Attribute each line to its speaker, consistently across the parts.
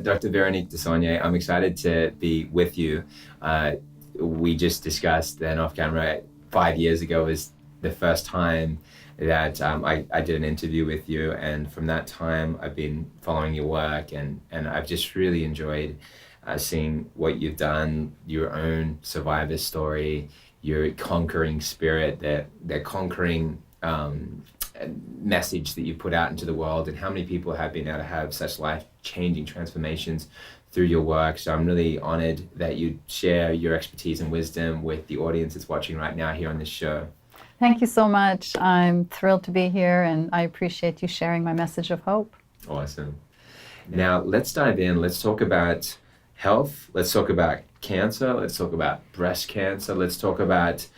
Speaker 1: Dr. Veronique Desaulniers, I'm excited to be with you. We just discussed then off camera 5 years ago was the first time that I did an interview with you, and from that time I've been following your work, and I've just really enjoyed seeing what you've done, your own survivor story, your conquering spirit, the conquering message that you put out into the world, and how many people have been able to have such life-changing transformations through your work. So I'm really honored that you share your expertise and wisdom with the audience that's watching right now here on this show.
Speaker 2: Thank you so much. I'm thrilled to be here, and I appreciate you sharing my message of hope.
Speaker 1: Awesome. Now let's dive in. Let's talk about health. Let's talk about cancer. Let's talk about breast cancer. Let's talk about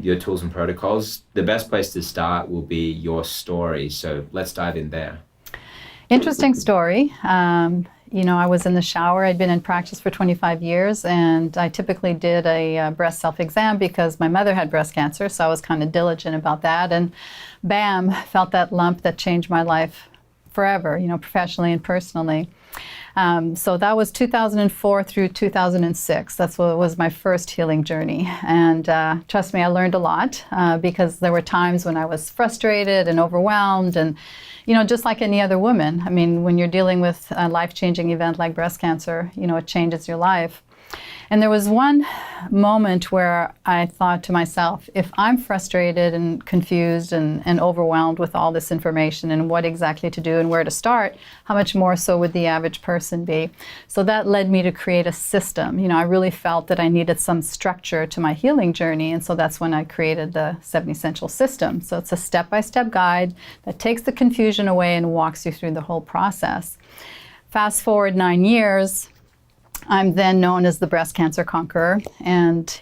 Speaker 1: your tools and protocols. The best place to start will be your story. So let's dive in there.
Speaker 2: Interesting story. I was in the shower. I'd been in practice for 25 years, and I typically did a breast self-exam because my mother had breast cancer, so I was kind of diligent about that. And bam, felt that lump that changed my life forever, professionally and personally. So that was 2004 through 2006. That's what was my first healing journey. And trust me, I learned a lot because there were times when I was frustrated and overwhelmed, and just like any other woman. I mean, when you're dealing with a life-changing event like breast cancer, it changes your life. And there was one moment where I thought to myself, if I'm frustrated and confused and overwhelmed with all this information and what exactly to do and where to start, how much more so would the average person be? So that led me to create a system. I really felt that I needed some structure to my healing journey, and so that's when I created the 7 Essential System. So it's a step-by-step guide that takes the confusion away and walks you through the whole process. Fast forward 9 years, I'm then known as the breast cancer conqueror, and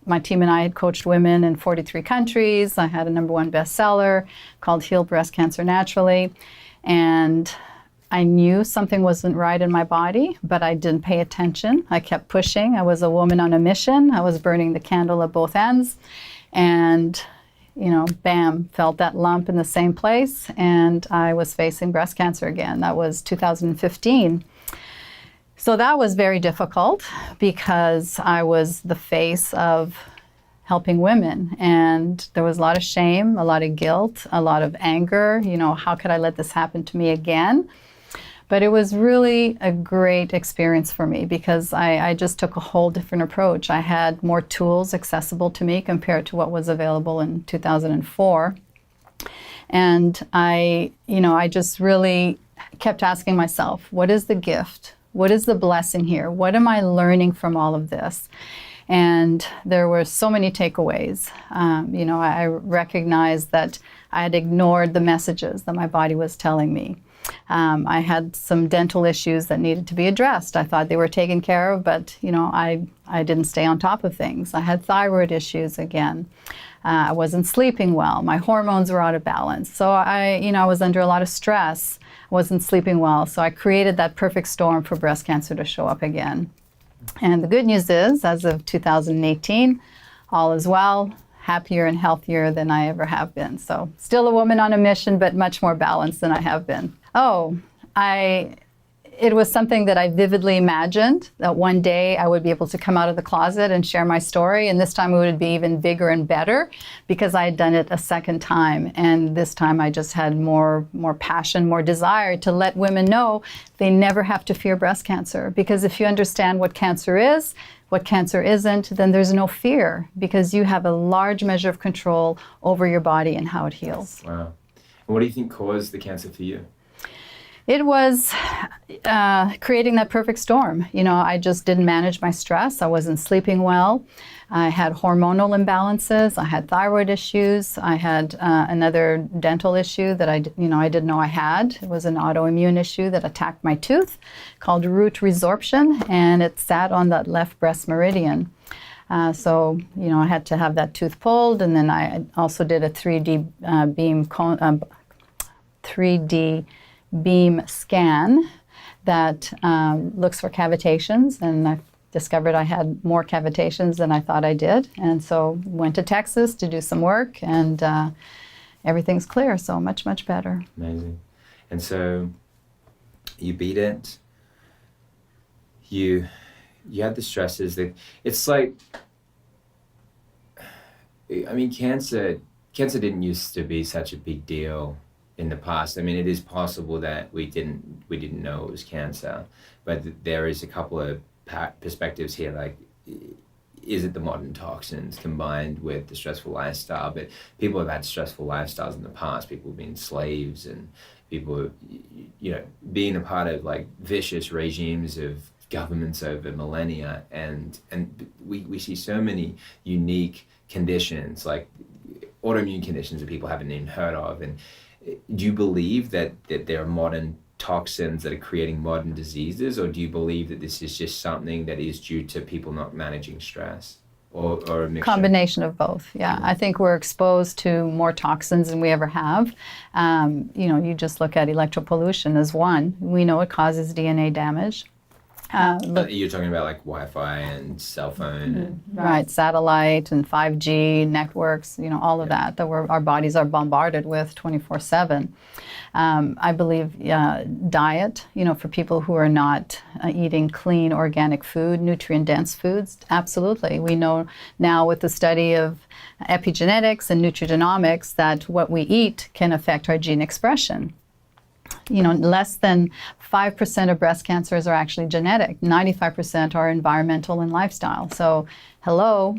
Speaker 2: my team and I had coached women in 43 countries. I had a #1 bestseller called Heal Breast Cancer Naturally, and I knew something wasn't right in my body, but I didn't pay attention. I kept pushing. I was a woman on a mission. I was burning the candle at both ends, and bam, felt that lump in the same place, and I was facing breast cancer again. That was 2015. So that was very difficult because I was the face of helping women, and there was a lot of shame, a lot of guilt, a lot of anger. How could I let this happen to me again? But it was really a great experience for me because I just took a whole different approach. I had more tools accessible to me compared to what was available in 2004. And I just really kept asking myself, what is the gift? What is the blessing here? What am I learning from all of this? And there were so many takeaways. I recognized that I had ignored the messages that my body was telling me. I had some dental issues that needed to be addressed. I thought they were taken care of, but I didn't stay on top of things. I had thyroid issues again. I wasn't sleeping well. My hormones were out of balance. So I was under a lot of stress. I wasn't sleeping well. So I created that perfect storm for breast cancer to show up again. And the good news is, as of 2018, all is well, happier and healthier than I ever have been. So still a woman on a mission, but much more balanced than I have been. It was something that I vividly imagined, that one day I would be able to come out of the closet and share my story, and this time it would be even bigger and better because I had done it a second time, and this time I just had more passion, more desire to let women know they never have to fear breast cancer, because if you understand what cancer is, what cancer isn't, then there's no fear because you have a large measure of control over your body and how it heals.
Speaker 1: Wow. And what do you think caused the cancer for you?
Speaker 2: It was creating that perfect storm. I just didn't manage my stress. I wasn't sleeping well. I had hormonal imbalances. I had thyroid issues. I had another dental issue that I didn't know I had. It was an autoimmune issue that attacked my tooth called root resorption, and it sat on that left breast meridian. So I had to have that tooth pulled, and then I also did a 3D beam scan that looks for cavitations, and I discovered I had more cavitations than I thought I did, and so went to Texas to do some work, and everything's clear, so much better.
Speaker 1: Amazing. And so you beat it. You had the stresses that it's like, I mean, cancer didn't used to be such a big deal in the past. I mean, it is possible that we didn't know it was cancer, but there is a couple of perspectives here. Like, is it the modern toxins combined with the stressful lifestyle? But people have had stressful lifestyles in the past. People have been slaves, and people, being a part of like vicious regimes of governments over millennia, and we see so many unique conditions, like autoimmune conditions that people haven't even heard of. And do you believe that there are modern toxins that are creating modern diseases, or do you believe that this is just something that is due to people not managing stress, or a mixture?
Speaker 2: Combination of both, yeah. I think we're exposed to more toxins than we ever have. You just look at electropollution as one. We know it causes DNA damage.
Speaker 1: You're talking about like Wi-Fi and cell phone.
Speaker 2: Right, satellite and 5G networks, all of that our bodies are bombarded with 24/7. I believe diet, for people who are not eating clean organic food, nutrient-dense foods, absolutely. We know now with the study of epigenetics and nutrigenomics that what we eat can affect our gene expression. Less than 5% of breast cancers are actually genetic. 95% are environmental and lifestyle. So,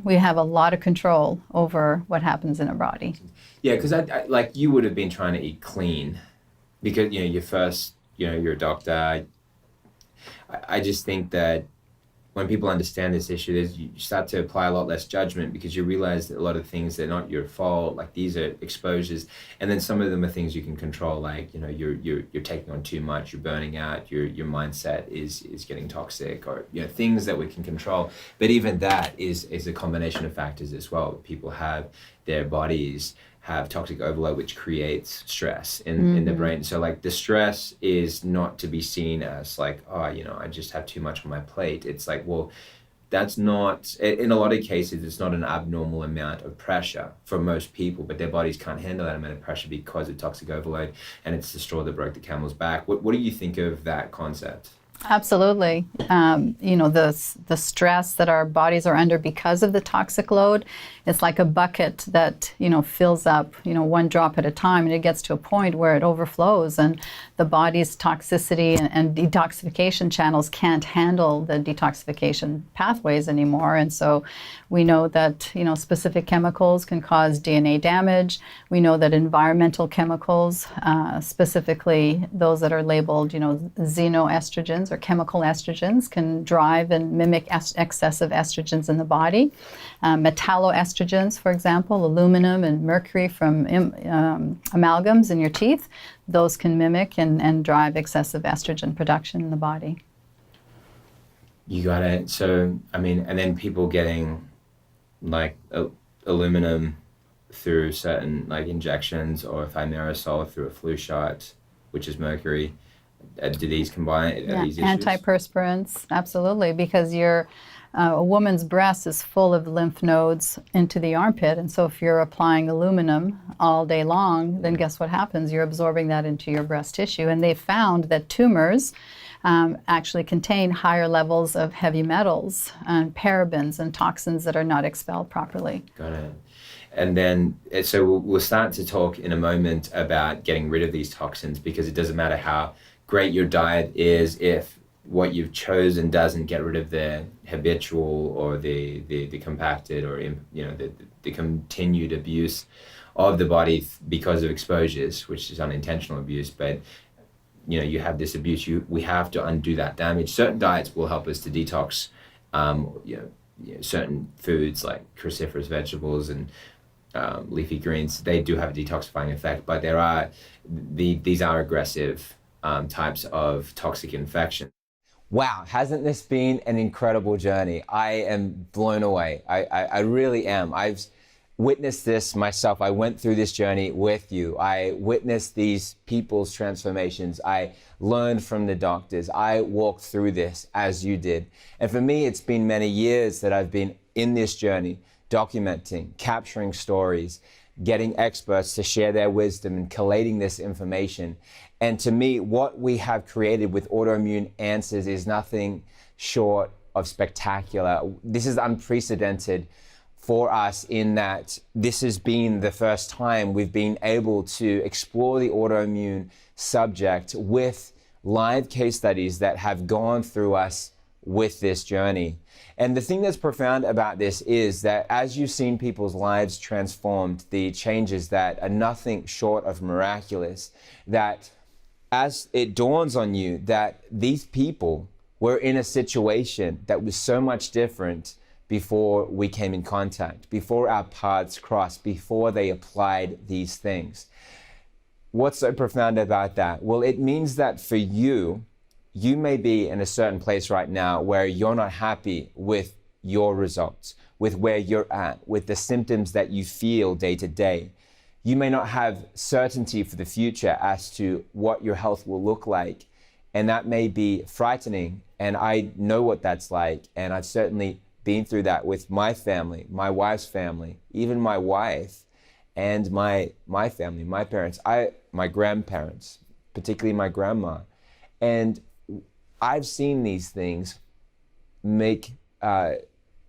Speaker 2: we have a lot of control over what happens in our body.
Speaker 1: Yeah, because I like you would have been trying to eat clean, because you're a doctor. I just think that when people understand this issue, you start to apply a lot less judgment, because you realize that a lot of things, they're not your fault. Like, these are exposures, and then some of them are things you can control. Like, you're taking on too much, you're burning out, your mindset is getting toxic, or things that we can control. But even that is a combination of factors as well. People have their bodies have toxic overload, which creates stress in the brain. So like, the stress is not to be seen as like, I just have too much on my plate. It's like, well, that's not, in a lot of cases, it's not an abnormal amount of pressure for most people, but their bodies can't handle that amount of pressure because of toxic overload, and it's the straw that broke the camel's back. What do you think of that concept?
Speaker 2: Absolutely. The stress that our bodies are under because of the toxic load, it's like a bucket that, fills up, one drop at a time, and it gets to a point where it overflows, and the body's toxicity and detoxification channels can't handle the detoxification pathways anymore. And so we know that, specific chemicals can cause DNA damage. We know that environmental chemicals, specifically those that are labeled, xenoestrogens or chemical estrogens, can drive and mimic excessive estrogens in the body. Metalloestrogens, for example, aluminum and mercury from amalgams in your teeth, those can mimic and drive excessive estrogen production in the body.
Speaker 1: You got it. So, and then people getting like aluminum through certain like injections, or thimerosal through a flu shot, which is mercury. Do these combine?
Speaker 2: Yeah,
Speaker 1: these issues?
Speaker 2: antiperspirants, absolutely, because a woman's breast is full of lymph nodes into the armpit, and so if you're applying aluminum all day long, then guess what happens? You're absorbing that into your breast tissue, and they found that tumors actually contain higher levels of heavy metals and parabens and toxins that are not expelled properly.
Speaker 1: Got it. And then, so we'll start to talk in a moment about getting rid of these toxins, because it doesn't matter how great your diet is if what you've chosen doesn't get rid of the habitual or the compacted or the continued abuse of the body because of exposures, which is unintentional abuse. But you have this abuse. We have to undo that damage. Certain diets will help us to detox. Certain foods like cruciferous vegetables and leafy greens, they do have a detoxifying effect. But these are aggressive types of toxic infection. Wow, hasn't this been an incredible journey? I am blown away. I really am. I've witnessed this myself. I went through this journey with you. I witnessed these people's transformations. I learned from the doctors. I walked through this as you did. And for me, it's been many years that I've been in this journey, documenting, capturing stories, getting experts to share their wisdom and collating this information. And to me, what we have created with Autoimmune Answers is nothing short of spectacular. This is unprecedented for us in that this has been the first time we've been able to explore the autoimmune subject with live case studies that have gone through us with this journey. And the thing that's profound about this is that as you've seen people's lives transformed, the changes that are nothing short of miraculous, that as it dawns on you that these people were in a situation that was so much different before we came in contact, before our paths crossed, before they applied these things. What's so profound about that? Well, it means that for you, you may be in a certain place right now where you're not happy with your results, with where you're at, with the symptoms that you feel day to day. You may not have certainty for the future as to what your health will look like, and that may be frightening. And I know what that's like, and I've certainly been through that with my family, my wife's family, even my wife and my family, my parents, my grandparents, particularly my grandma. And I've seen these things make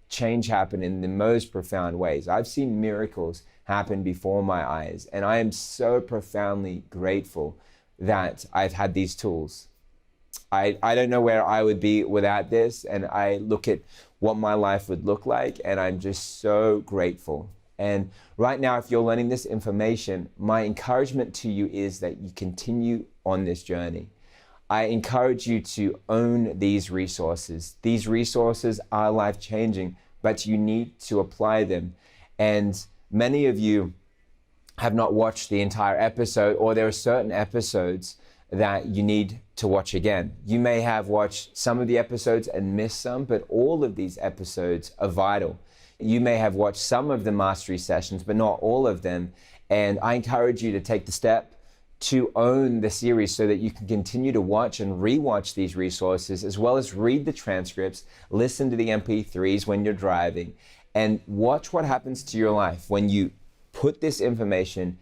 Speaker 1: change happen in the most profound ways. I've seen miracles happen before my eyes, and I am so profoundly grateful that I've had these tools. I don't know where I would be without this, and I look at what my life would look like, and I'm just so grateful. And right now, if you're learning this information, my encouragement to you is that you continue on this journey. I encourage you to own these resources. These resources are life-changing, but you need to apply them. And many of you have not watched the entire episode, or there are certain episodes that you need to watch again. You may have watched some of the episodes and missed some, but all of these episodes are vital. You may have watched some of the mastery sessions, but not all of them. And I encourage you to take the step to own the series so that you can continue to watch and rewatch these resources, as well as read the transcripts, listen to the MP3s when you're driving, and watch what happens to your life when you put this information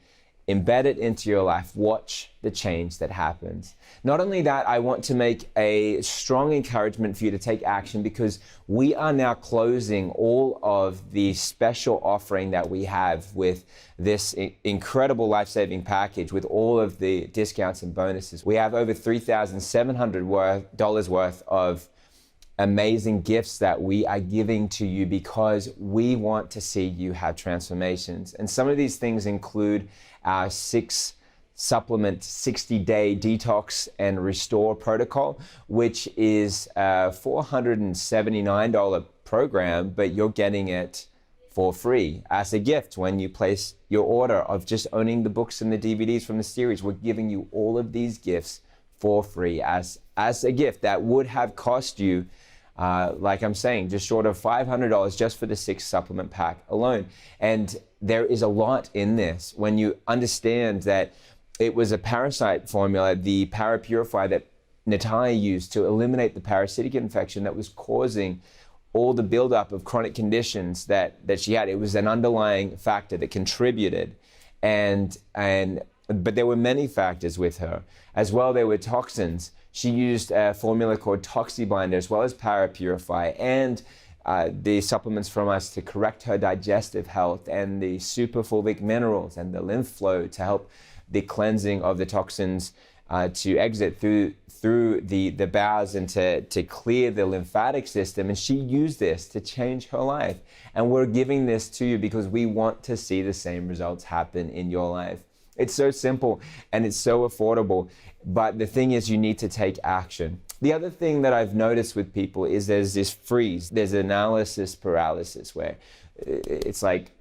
Speaker 1: embed it into your life, watch the change that happens. Not only that, I want to make a strong encouragement for you to take action, because we are now closing all of the special offering that we have with this incredible life-saving package with all of the discounts and bonuses. We have over $3,700 worth of amazing gifts that we are giving to you because we want to see you have transformations. And some of these things include our 6 supplement 60-day detox and restore protocol, which is a $479 program, but you're getting it for free as a gift when you place your order of just owning the books and the DVDs from the series. We're giving you all of these gifts for free as a gift that would have cost you like I'm saying, just short of $500 just for the 6 supplement pack alone. And there is a lot in this when you understand that it was a parasite formula, the Parapurify that Natalia used to eliminate the parasitic infection that was causing all the buildup of chronic conditions that she had. It was an underlying factor that contributed. But there were many factors with her. As well, there were toxins. She used a formula called ToxiBinder as well as Parapurify and the supplements from us to correct her digestive health and the superfulvic minerals and the lymph flow to help the cleansing of the toxins to exit through the bowels and to clear the lymphatic system. And she used this to change her life. And we're giving this to you because we want to see the same results happen in your life. It's so simple and it's so affordable. But the thing is, you need to take action. The other thing that I've noticed with people is there's this freeze. There's analysis paralysis where it's like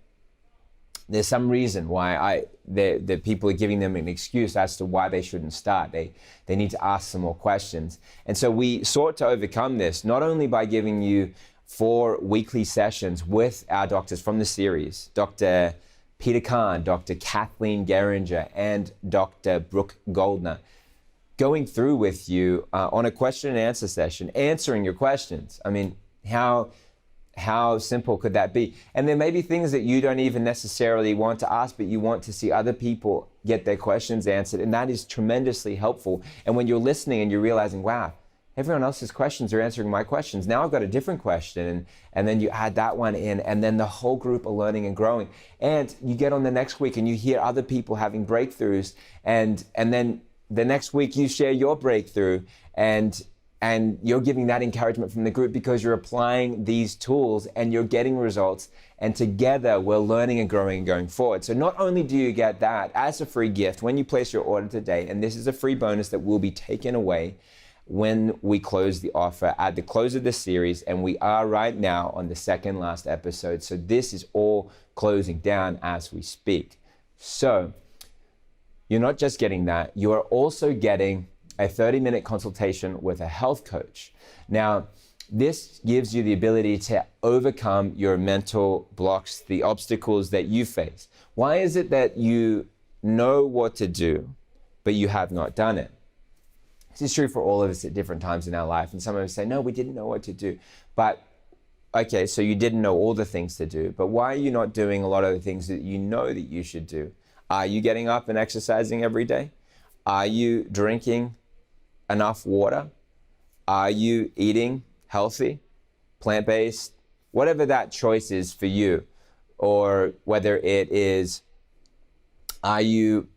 Speaker 1: there's some reason why the people are giving them an excuse as to why they shouldn't start. They need to ask some more questions. And so we sought to overcome this, not only by giving you 4 weekly sessions with our doctors from the series, Dr. Peter Kahn, Dr. Kathleen Geringer, and Dr. Brooke Goldner, going through with you on a question and answer session, answering your questions. I mean, how simple could that be? And there may be things that you don't even necessarily want to ask, but you want to see other people get their questions answered, and that is tremendously helpful. And when you're listening and you're realizing, wow, everyone else's questions are answering my questions. Now I've got a different question, and then you add that one in, and then the whole group are learning and growing. And you get on the next week and you hear other people having breakthroughs, and then the next week you share your breakthrough, and you're giving that encouragement from the group because you're applying these tools and you're getting results, and together we're learning and growing and going forward. So not only do you get that as a free gift when you place your order today, and this is a free bonus that will be taken away when we close the offer at the close of the series, and we are right now on the second last episode. So this is all closing down as we speak. So you're not just getting that, you are also getting a 30-minute consultation with a health coach. Now, this gives you the ability to overcome your mental blocks, the obstacles that you face. Why is it that you know what to do, but you have not done it? This is true for all of us at different times in our life. And some of us say, no, we didn't know what to do. But okay, so you didn't know all the things to do, but why are you not doing a lot of the things that you know that you should do? Are you getting up and exercising every day? Are you drinking enough water? Are you eating healthy, plant-based, whatever that choice is for you? Or whether it is, are you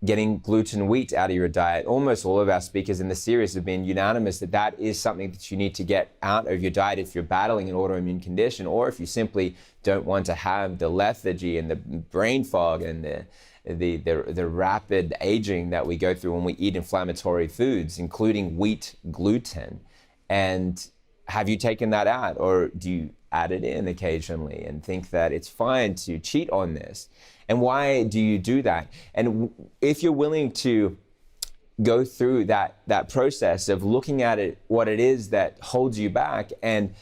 Speaker 1: getting gluten wheat out of your diet? Almost all of our speakers in the series have been unanimous that that is something that you need to get out of your diet if you're battling an autoimmune condition, or if you simply don't want to have the lethargy and the brain fog and the rapid aging that we go through when we eat inflammatory foods, including wheat gluten. And have you taken that out, or do you add it in occasionally and think that it's fine to cheat on this? And why do you do that? And if you're willing to go through that process of looking at it, what it is that holds you back, and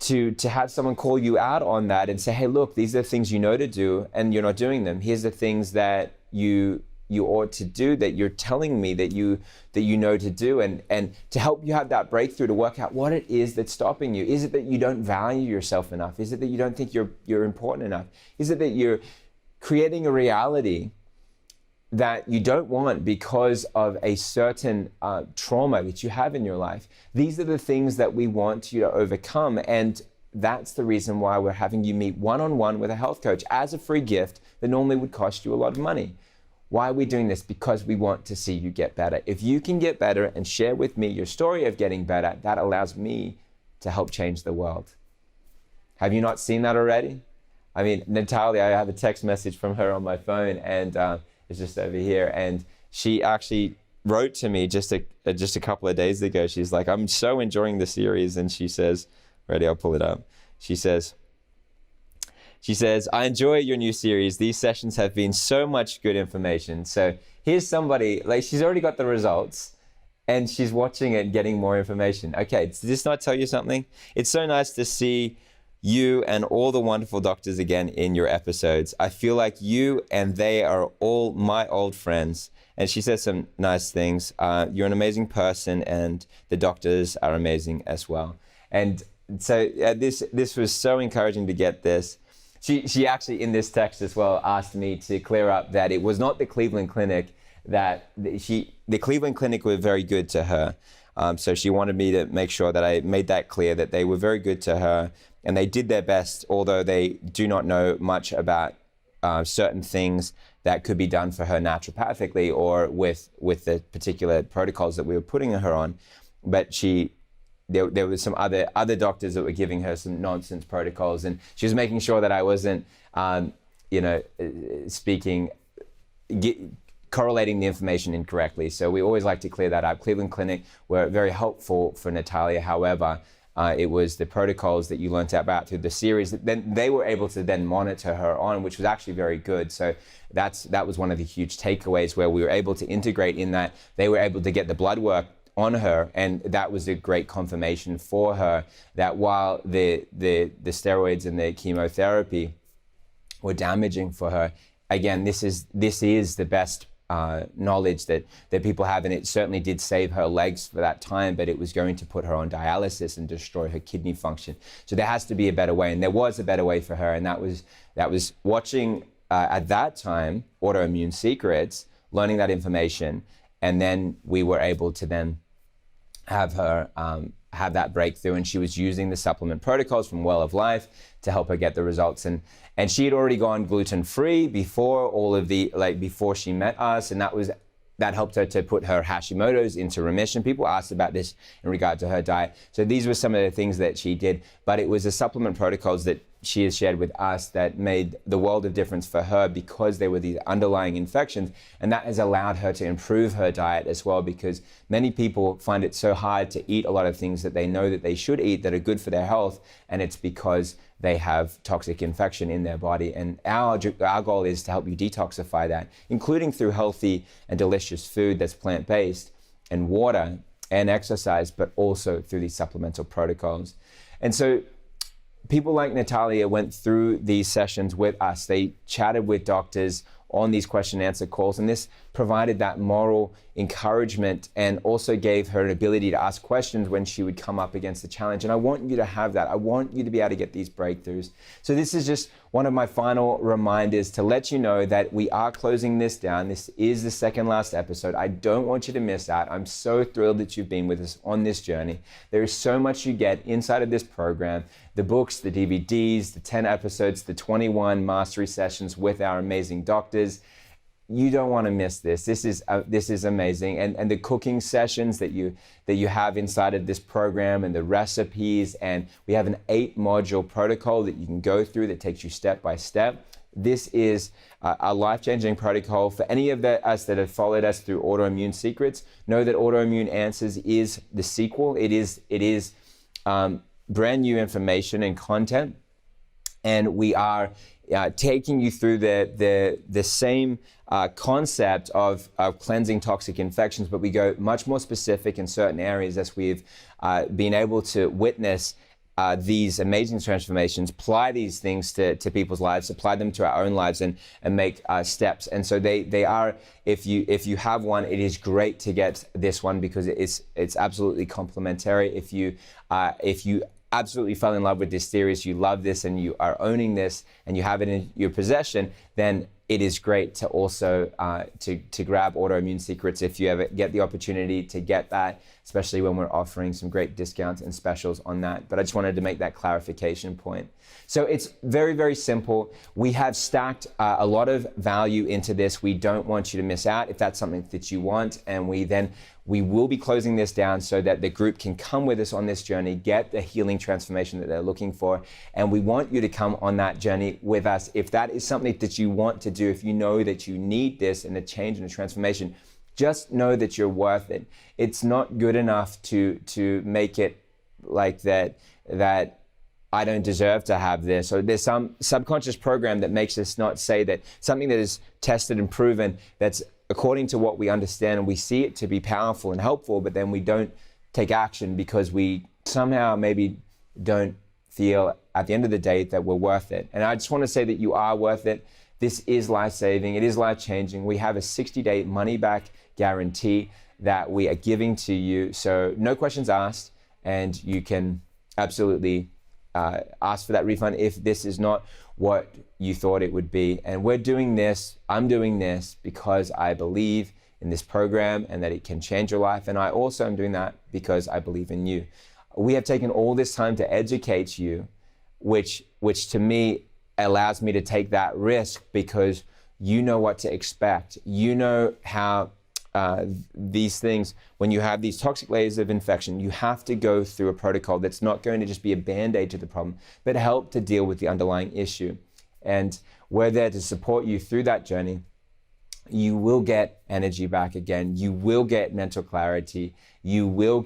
Speaker 1: to have someone call you out on that and say, hey, look, these are the things you know to do and you're not doing them. Here's the things that you ought to do that you're telling me that you know to do, and to help you have that breakthrough to work out what it is that's stopping you. Is it that you don't value yourself enough? Is it that you don't think you're important enough? Is it that you're creating a reality that you don't want because of a certain trauma that you have in your life. These are the things that we want you to overcome, and that's the reason why we're having you meet one-on-one with a health coach as a free gift that normally would cost you a lot of money. Why are we doing this? Because we want to see you get better. If you can get better and share with me your story of getting better, that allows me to help change the world. Have you not seen that already? I mean, Natalia, I have a text message from her on my phone, and it's just over here, and she actually wrote to me just a couple of days ago. She's like, I'm so enjoying the series, and she says, ready, I'll pull it up. She says, I enjoy your new series. These sessions have been so much good information. So here's somebody, like, she's already got the results and she's watching it, getting more information. Okay, does this not tell you something? It's so nice to see you and all the wonderful doctors again in your episodes. I feel like you and they are all my old friends. And she says some nice things. You're an amazing person, and the doctors are amazing as well. And so this was so encouraging to get this. She actually, in this text as well, asked me to clear up that it was not the Cleveland Clinic, that the Cleveland Clinic were very good to her. So she wanted me to make sure that I made that clear, that they were very good to her and they did their best, although they do not know much about certain things that could be done for her naturopathically or with the particular protocols that we were putting her on. But there was some other doctors that were giving her some nonsense protocols, and she was making sure that I wasn't, correlating the information incorrectly. So we always like to clear that up. Cleveland Clinic were very helpful for Natalia. However, it was the protocols that you learned about through the series that then they were able to then monitor her on, which was actually very good. So that was one of the huge takeaways, where we were able to integrate in that they were able to get the blood work on her, and that was a great confirmation for her that while the steroids and the chemotherapy were damaging for her, again, this is the best knowledge that people have, and it certainly did save her legs for that time, but it was going to put her on dialysis and destroy her kidney function. So there has to be a better way, and there was a better way for her, and that was watching at that time Autoimmune Secrets, learning that information, and then we were able to then have her have that breakthrough, and she was using the supplement protocols from Well of Life to help her get the results. And she had already gone gluten-free before before she met us, and that helped her to put her Hashimoto's into remission. People asked about this in regard to her diet. So these were some of the things that she did, but it was the supplement protocols that she has shared with us that made the world of difference for her, because there were these underlying infections, and that has allowed her to improve her diet as well, because many people find it so hard to eat a lot of things that they know that they should eat that are good for their health, and it's because they have toxic infection in their body. And our goal is to help you detoxify that, including through healthy and delicious food that's plant-based, and water and exercise, but also through these supplemental protocols. And so people like Natalia went through these sessions with us. They chatted with doctors on these question and answer calls, and this provided that moral encouragement and also gave her an ability to ask questions when she would come up against the challenge. And I want you to have that. I want you to be able to get these breakthroughs. So this is just one of my final reminders to let you know that we are closing this down. This is the second last episode. I don't want you to miss out. I'm so thrilled that you've been with us on this journey. There is so much you get inside of this program: the books, the DVDs, the 10 episodes, the 21 mastery sessions with our amazing doctors. You don't want to miss this. This is amazing. And the cooking sessions that you have inside of this program, and the recipes, and we have an 8-module protocol that you can go through that takes you step by step. This is a life-changing protocol for any of us that have followed us through Autoimmune Secrets. Know that Autoimmune Answers is the sequel. It is brand new information and content, and we are taking you through the same concept of cleansing toxic infections, but we go much more specific in certain areas as we've been able to witness these amazing transformations, apply these things to people's lives, apply them to our own lives, and make steps. And so they are, if you have one, it is great to get this one, because it's absolutely complementary. If you absolutely fell in love with this series, you love this, and you are owning this, and you have it in your possession, then it is great to also to grab Autoimmune Secrets if you ever get the opportunity to get that, especially when we're offering some great discounts and specials on that. But I just wanted to make that clarification point. So it's very, very simple. We have stacked a lot of value into this. We don't want you to miss out if that's something that you want. And we will be closing this down so that the group can come with us on this journey, get the healing transformation that they're looking for. And we want you to come on that journey with us. If that is something that you want to do, if you know that you need this and a change and a transformation, just know that you're worth it. It's not good enough to make it like that I don't deserve to have this. So there's some subconscious program that makes us not say that something that is tested and proven, that's according to what we understand and we see it to be powerful and helpful, but then we don't take action because we somehow maybe don't feel at the end of the day that we're worth it. And I just want to say that you are worth it. This is life-saving. It is life-changing. We have a 60-day money-back guarantee that we are giving to you. So no questions asked, and you can absolutely ask for that refund if this is not what you thought it would be. And we're doing this, I'm doing this because I believe in this program and that it can change your life. And I also am doing that because I believe in you. We have taken all this time to educate you, which to me allows me to take that risk because you know what to expect. You know how these things, when you have these toxic layers of infection, you have to go through a protocol that's not going to just be a band-aid to the problem, but help to deal with the underlying issue. And we're there to support you through that journey. You will get energy back again. You will get mental clarity. You will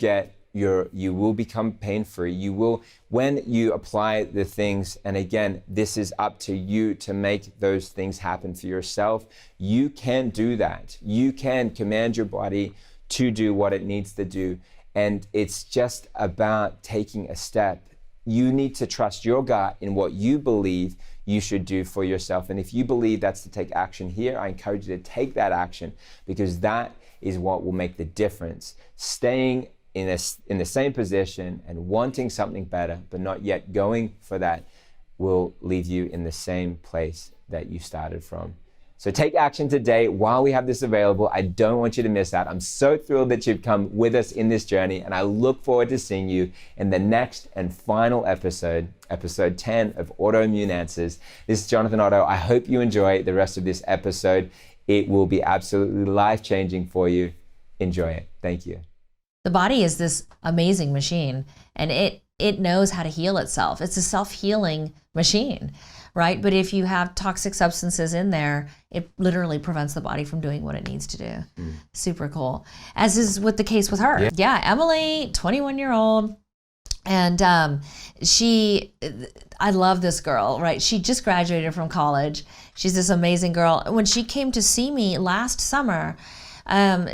Speaker 1: become pain-free. You will, when you apply the things, and again, this is up to you to make those things happen for yourself. You can do that. You can command your body to do what it needs to do. And it's just about taking a step. You need to trust your gut in what you believe you should do for yourself. And if you believe that's to take action here, I encourage you to take that action because that is what will make the difference. Staying in the same position and wanting something better, but not yet going for that, will leave you in the same place that you started from. So take action today while we have this available. I don't want you to miss out. I'm so thrilled that you've come with us in this journey, and I look forward to seeing you in the next and final episode, episode 10 of Autoimmune Answers. This is Jonathan Otto. I hope you enjoy the rest of this episode. It will be absolutely life-changing for you. Enjoy it. Thank you.
Speaker 3: The body is this amazing machine, and it knows how to heal itself. It's a self-healing machine, right? But if you have toxic substances in there, it literally prevents the body from doing what it needs to do. Super cool. As is with the case with her. Yeah, Emily, 21-year-old. And I love this girl, right? She just graduated from college. She's this amazing girl. When she came to see me last summer,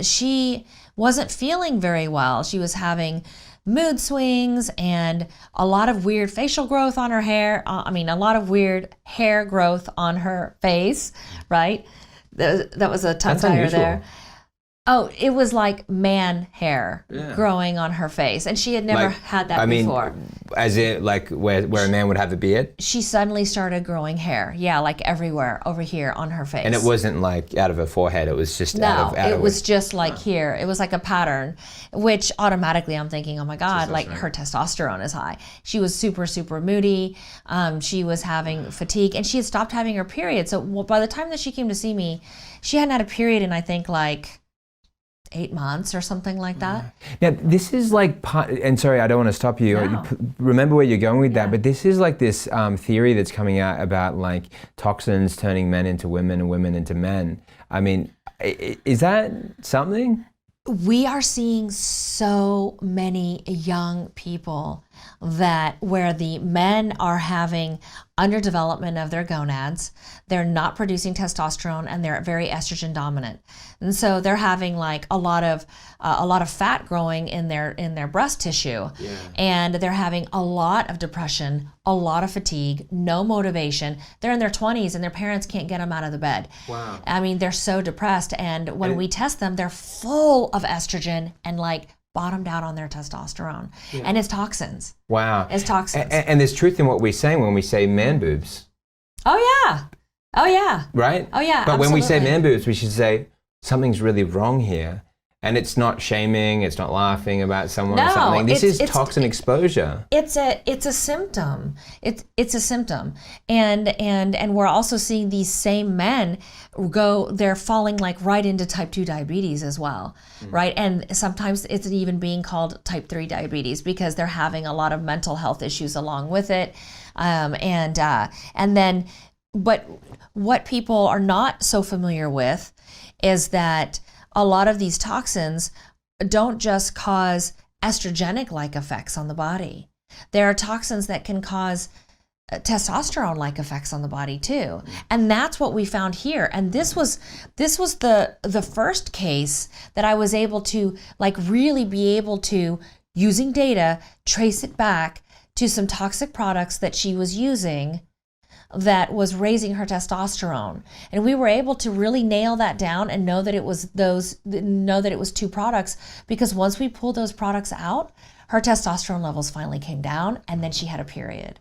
Speaker 3: she wasn't feeling very well. She was having mood swings and a lot of weird facial growth on her hair. A lot of weird hair growth on her face, right? That was a tongue tire there. Oh, it was like man hair growing on her face. And she had never had that before.
Speaker 1: As in like where a man would have a beard?
Speaker 3: She suddenly started growing hair. Yeah, like everywhere over here on her face.
Speaker 1: And it wasn't like out of her forehead. It was just
Speaker 3: it was just like here. It was like a pattern, which automatically I'm thinking, oh my God, like her testosterone is high. She was super, super moody. She was having fatigue and she had stopped having her period. So by the time that she came to see me, she hadn't had a period in I think like 8 months or something like that.
Speaker 1: Now, this is like, and sorry, I don't want to stop you.
Speaker 3: No.
Speaker 1: Remember where you're going with that, but this is like this theory that's coming out about like toxins turning men into women and women into men. I mean, is that something?
Speaker 3: We are seeing so many young people where the men are having underdevelopment of their gonads, they're not producing testosterone, and they're very estrogen dominant. And so they're having like a lot of fat growing in their breast tissue, and they're having a lot of depression, a lot of fatigue, no motivation. They're in their 20s and their parents can't get them out of the bed.
Speaker 1: Wow.
Speaker 3: I mean, they're so depressed, and when we test them, they're full of estrogen and like bottomed out on their testosterone. And it's toxins.
Speaker 1: Wow.
Speaker 3: It's toxins.
Speaker 1: And there's truth in what we're saying when we say man boobs.
Speaker 3: Oh yeah. Oh yeah.
Speaker 1: right?
Speaker 3: Oh yeah.
Speaker 1: But when we say
Speaker 3: absolutely.
Speaker 1: man boobs, we should say something's really wrong here. And it's not shaming, it's not laughing about someone or
Speaker 3: No,
Speaker 1: something. This is
Speaker 3: it's-
Speaker 1: toxin exposure.
Speaker 3: It's a symptom. It's a symptom, and we're also seeing these same men they're falling like right into type 2 diabetes as well, right? And sometimes it's even being called type 3 diabetes because they're having a lot of mental health issues along with it, and then, but what people are not so familiar with is that a lot of these toxins don't just cause estrogenic-like effects on the body. There are toxins that can cause testosterone-like effects on the body too. And that's what we found here. And this was the first case that I was able to like really be able to, using data, trace it back to some toxic products that she was using that was raising her testosterone. And we were able to really nail that down and know that it was two products, because once we pulled those products out, her testosterone levels finally came down, and then she had a period.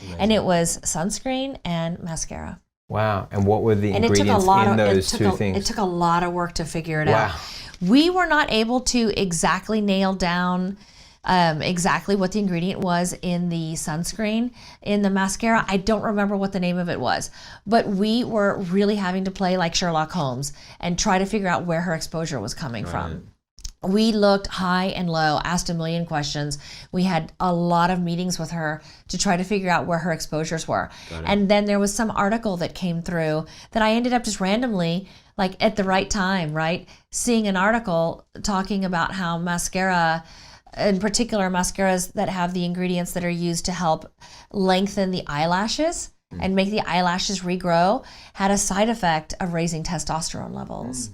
Speaker 3: Amazing. And it was sunscreen and mascara.
Speaker 1: Wow. And what were the ingredients in those two things?
Speaker 3: It took a lot of work to figure it
Speaker 1: wow.
Speaker 3: out. We were not able to exactly nail down exactly what the ingredient was in the sunscreen. In the mascara, I don't remember what the name of it was, but we were really having to play like Sherlock Holmes and try to figure out where her exposure was coming from. We looked high and low, asked a million questions. We had a lot of meetings with her to try to figure out where her exposures were. And then there was some article that came through that I ended up just randomly, like at the right time, right? Seeing an article talking about how mascara, in particular mascaras that have the ingredients that are used to help lengthen the eyelashes and make the eyelashes regrow, had a side effect of raising testosterone levels.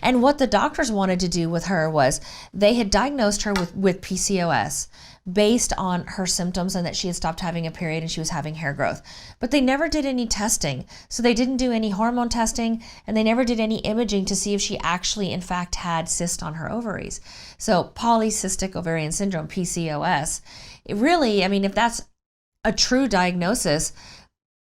Speaker 3: And what the doctors wanted to do with her was they had diagnosed her with PCOS based on her symptoms and that she had stopped having a period and she was having hair growth. But they never did any testing. So they didn't do any hormone testing, and they never did any imaging to see if she actually in fact had cysts on her ovaries. So polycystic ovarian syndrome, PCOS, it really, I mean, if that's a true diagnosis,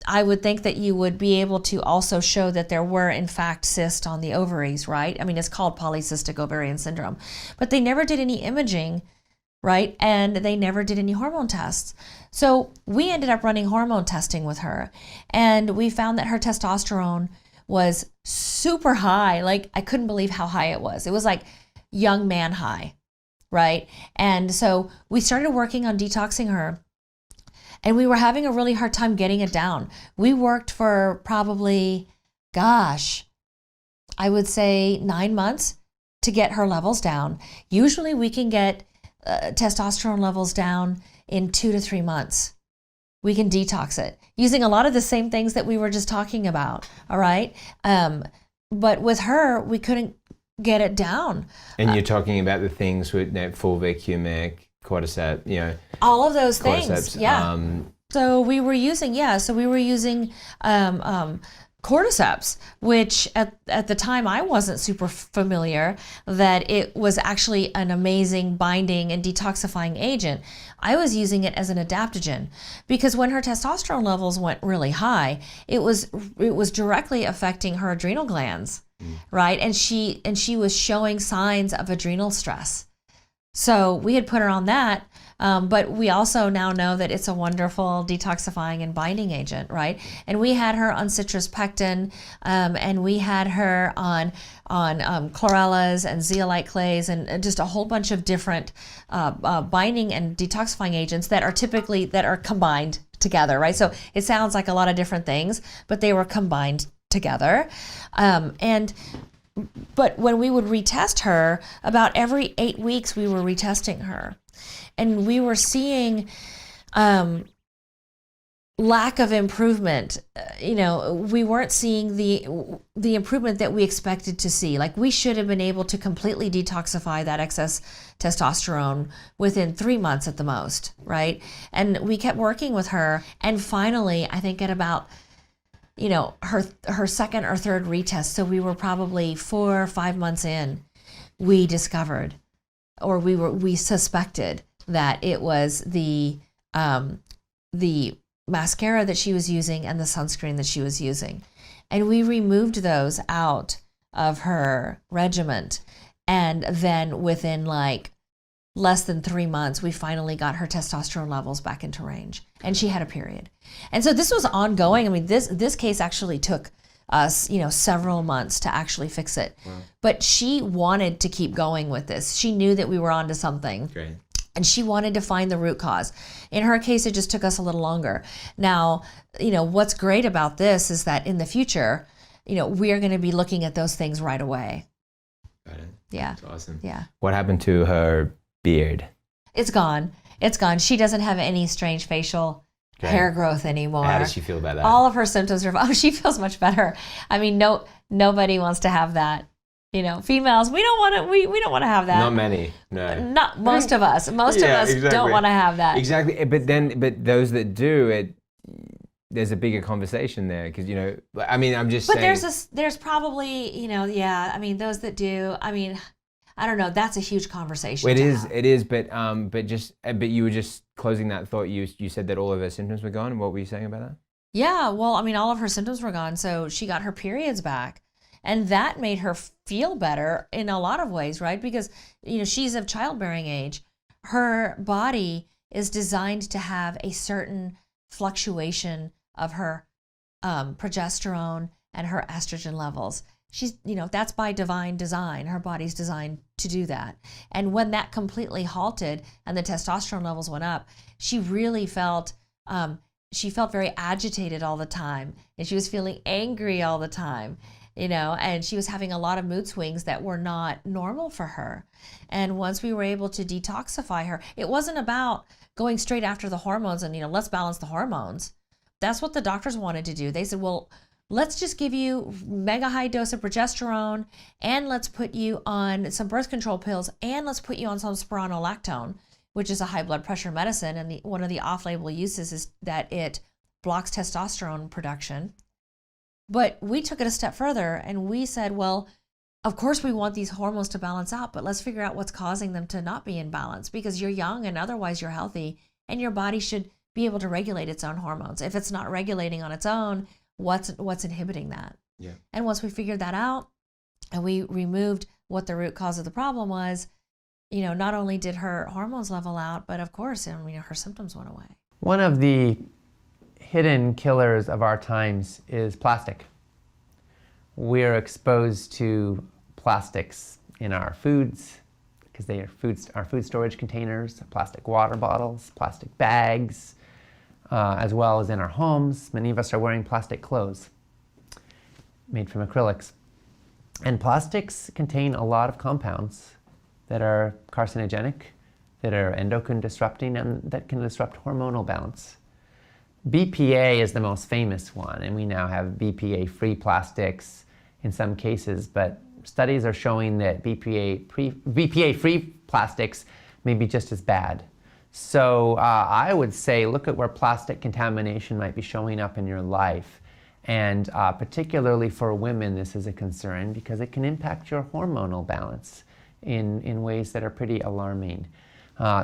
Speaker 3: I would think that you would be able to also show that there were in fact cysts on the ovaries, right? I mean, it's called polycystic ovarian syndrome, but they never did any imaging, right? And they never did any hormone tests. So we ended up running hormone testing with her, and we found that her testosterone was super high. Like, I couldn't believe how high it was. It was like young man high, right? And so we started working on detoxing her, and we were having a really hard time getting it down. We worked for probably, gosh, I would say 9 months to get her levels down. Usually we can get testosterone levels down in 2 to 3 months. We can detox it using a lot of the same things that we were just talking about, all right? But with her, we couldn't get it down.
Speaker 1: And you're talking about the things with fulvic, humic, cordyceps,
Speaker 3: all of those things,
Speaker 1: cordyceps,
Speaker 3: yeah. So we were using cordyceps, which at the time I wasn't super familiar that it was actually an amazing binding and detoxifying agent. I was using it as an adaptogen because when her testosterone levels went really high, it was directly affecting her adrenal glands, right? And she was showing signs of adrenal stress. So we had put her on that, but we also now know that it's a wonderful detoxifying and binding agent, right? And we had her on citrus pectin, and we had her on chlorellas and zeolite clays, and just a whole bunch of different binding and detoxifying agents that are combined together, right? So it sounds like a lot of different things, but they were combined together, But when we would retest her, about every 8 weeks, we were retesting her. And we were seeing lack of improvement. We weren't seeing the improvement that we expected to see. Like, we should have been able to completely detoxify that excess testosterone within 3 months at the most, right? And we kept working with her. And finally, I think at about her second or third retest, so we were probably 4 or 5 months in, we discovered, or we suspected that it was the mascara that she was using and the sunscreen that she was using. And we removed those out of her regiment. And then within like less than 3 months, we finally got her testosterone levels back into range, and she had a period. And so this was ongoing. I mean, this case actually took us, several months to actually fix it. Wow. But she wanted to keep going with this. She knew that we were onto something.
Speaker 1: Great.
Speaker 3: And she wanted to find the root cause. In her case, it just took us a little longer. Now, what's great about this is that in the future, we are going to be looking at those things right away.
Speaker 1: Got it.
Speaker 3: Yeah.
Speaker 1: That's awesome.
Speaker 3: Yeah.
Speaker 1: What happened to her beard?
Speaker 3: It's gone. It's gone. She doesn't have any strange facial hair growth anymore.
Speaker 1: How does she feel about that?
Speaker 3: All of her symptoms are, she feels much better. I mean, nobody wants to have that. Females, we don't want to have that.
Speaker 1: Not many, no.
Speaker 3: Not most of us. Most of us don't want to have that.
Speaker 1: Exactly, but those that do, there's a bigger conversation there because I'm just saying.
Speaker 3: But there's probably those that do. I don't know. That's a huge conversation.
Speaker 1: It is, but you were just closing that thought. You said that all of her symptoms were gone. What were you saying about that?
Speaker 3: Yeah, well, all of her symptoms were gone, so she got her periods back. And that made her feel better in a lot of ways, right? Because, she's of childbearing age. Her body is designed to have a certain fluctuation of her progesterone and her estrogen levels. She's, that's by divine design. Her body's designed to do that. And when that completely halted and the testosterone levels went up, she really felt, very agitated all the time. And she was feeling angry all the time. And she was having a lot of mood swings that were not normal for her. And once we were able to detoxify her, it wasn't about going straight after the hormones and, let's balance the hormones. That's what the doctors wanted to do. They said, well, let's just give you mega high dose of progesterone, and let's put you on some birth control pills, and let's put you on some spironolactone, which is a high blood pressure medicine. And one of the off-label uses is that it blocks testosterone production. But we took it a step further and we said, well, of course we want these hormones to balance out, but let's figure out what's causing them to not be in balance, because you're young and otherwise you're healthy, and your body should be able to regulate its own hormones. If it's not regulating on its own, what's inhibiting that? Yeah. And once we figured that out and we removed what the root cause of the problem was, not only did her hormones level out, but of course, her symptoms went away.
Speaker 4: One of the hidden killers of our times is plastic. We're exposed to plastics in our foods because they are our food storage containers, plastic water bottles, plastic bags, as well as in our homes. Many of us are wearing plastic clothes made from acrylics. And plastics contain a lot of compounds that are carcinogenic, that are endocrine disrupting, and that can disrupt hormonal balance. BPA is the most famous one, and we now have BPA-free plastics in some cases, but studies are showing that BPA-free plastics may be just as bad. So I would say look at where plastic contamination might be showing up in your life. And particularly for women, this is a concern because it can impact your hormonal balance in ways that are pretty alarming.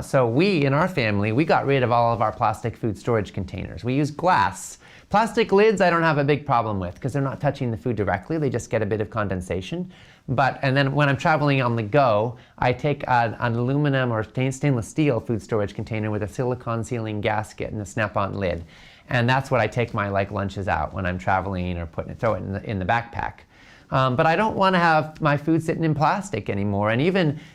Speaker 4: So we, in our family, we got rid of all of our plastic food storage containers. We use glass. Plastic lids I don't have a big problem with because they're not touching the food directly. They just get a bit of condensation. And then when I'm traveling on the go, I take an aluminum or stainless steel food storage container with a silicone sealing gasket and a snap-on lid. And that's what I take my lunches out when I'm traveling or throw it in the backpack. But I don't want to have my food sitting in plastic anymore. And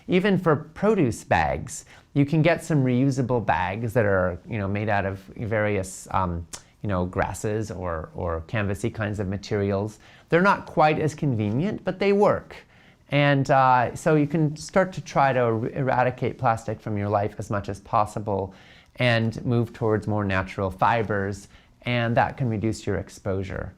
Speaker 4: even for produce bags, you can get some reusable bags that are made out of various grasses or canvasy kinds of materials. They're not quite as convenient, but they work. And so you can start to try to eradicate plastic from your life as much as possible and move towards more natural fibers, and that can reduce your exposure.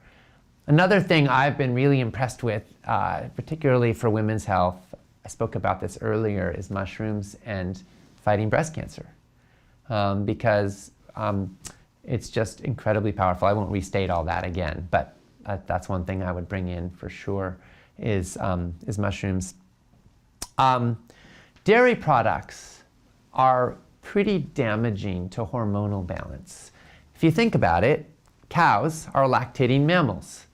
Speaker 4: Another thing I've been really impressed with, particularly for women's health, I spoke about this earlier, is mushrooms and fighting breast cancer. Because it's just incredibly powerful. I won't restate all that again, but that's one thing I would bring in for sure is mushrooms. Dairy products are pretty damaging to hormonal balance. If you think about it, cows are lactating mammals.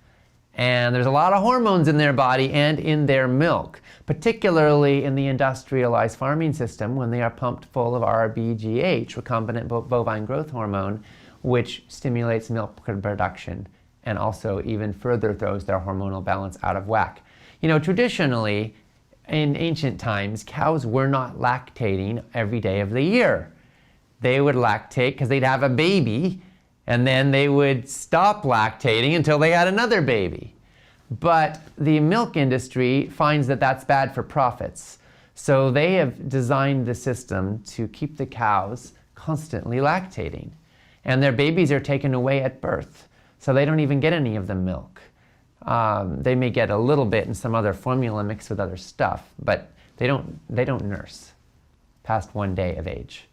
Speaker 4: And there's a lot of hormones in their body and in their milk, particularly in the industrialized farming system when they are pumped full of RBGH, recombinant bovine growth hormone, which stimulates milk production and also even further throws their hormonal balance out of whack. You know, traditionally, in ancient times, cows were not lactating every day of the year. They would lactate because they'd have a baby, and then they would stop lactating until they had another baby. But the milk industry finds that that's bad for profits. So they have designed the system to keep the cows constantly lactating. And their babies are taken away at birth, so they don't even get any of the milk. They may get a little bit in some other formula mixed with other stuff, but they don't nurse past 1 day of age.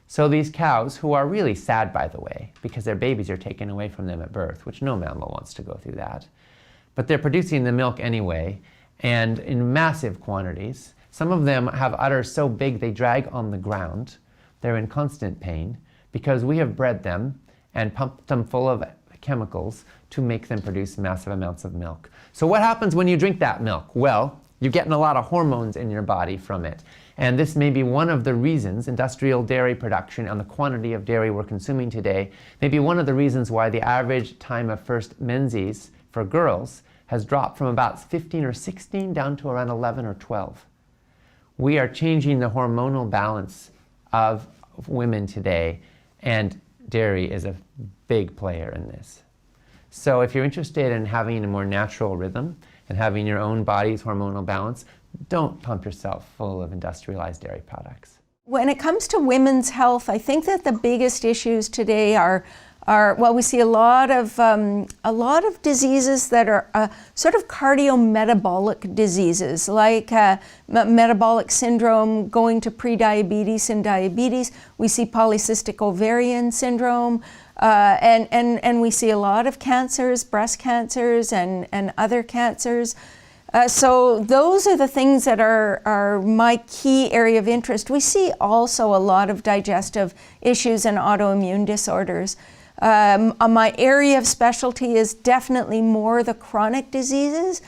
Speaker 4: So these cows, who are really sad, by the way, because their babies are taken away from them at birth, which no mammal wants to go through that, but they're producing the milk anyway, and in massive quantities. Some of them have udders so big they drag on the ground. They're in constant pain because we have bred them and pumped them full of chemicals to make them produce massive amounts of milk. So what happens when you drink that milk? Well, you're getting a lot of hormones in your body from it. And this may be one of the reasons industrial dairy production and the quantity of dairy we're consuming today may be one of the reasons why the average time of first menses for girls has dropped from about 15 or 16 down to around 11 or 12. We are changing the hormonal balance of women today, and dairy is a big player in this. So if you're interested in having a more natural rhythm and having your own body's hormonal balance, don't pump yourself full of industrialized dairy products.
Speaker 5: When it comes to women's health, I think that the biggest issues today are well, we see a lot of diseases that are sort of cardiometabolic diseases, like metabolic syndrome going to prediabetes and diabetes. We see polycystic ovarian syndrome, and we see a lot of cancers, breast cancers and other cancers. So those are the things that are my key area of interest. We see also a lot of digestive issues and autoimmune disorders. My area of specialty is definitely more the chronic diseases.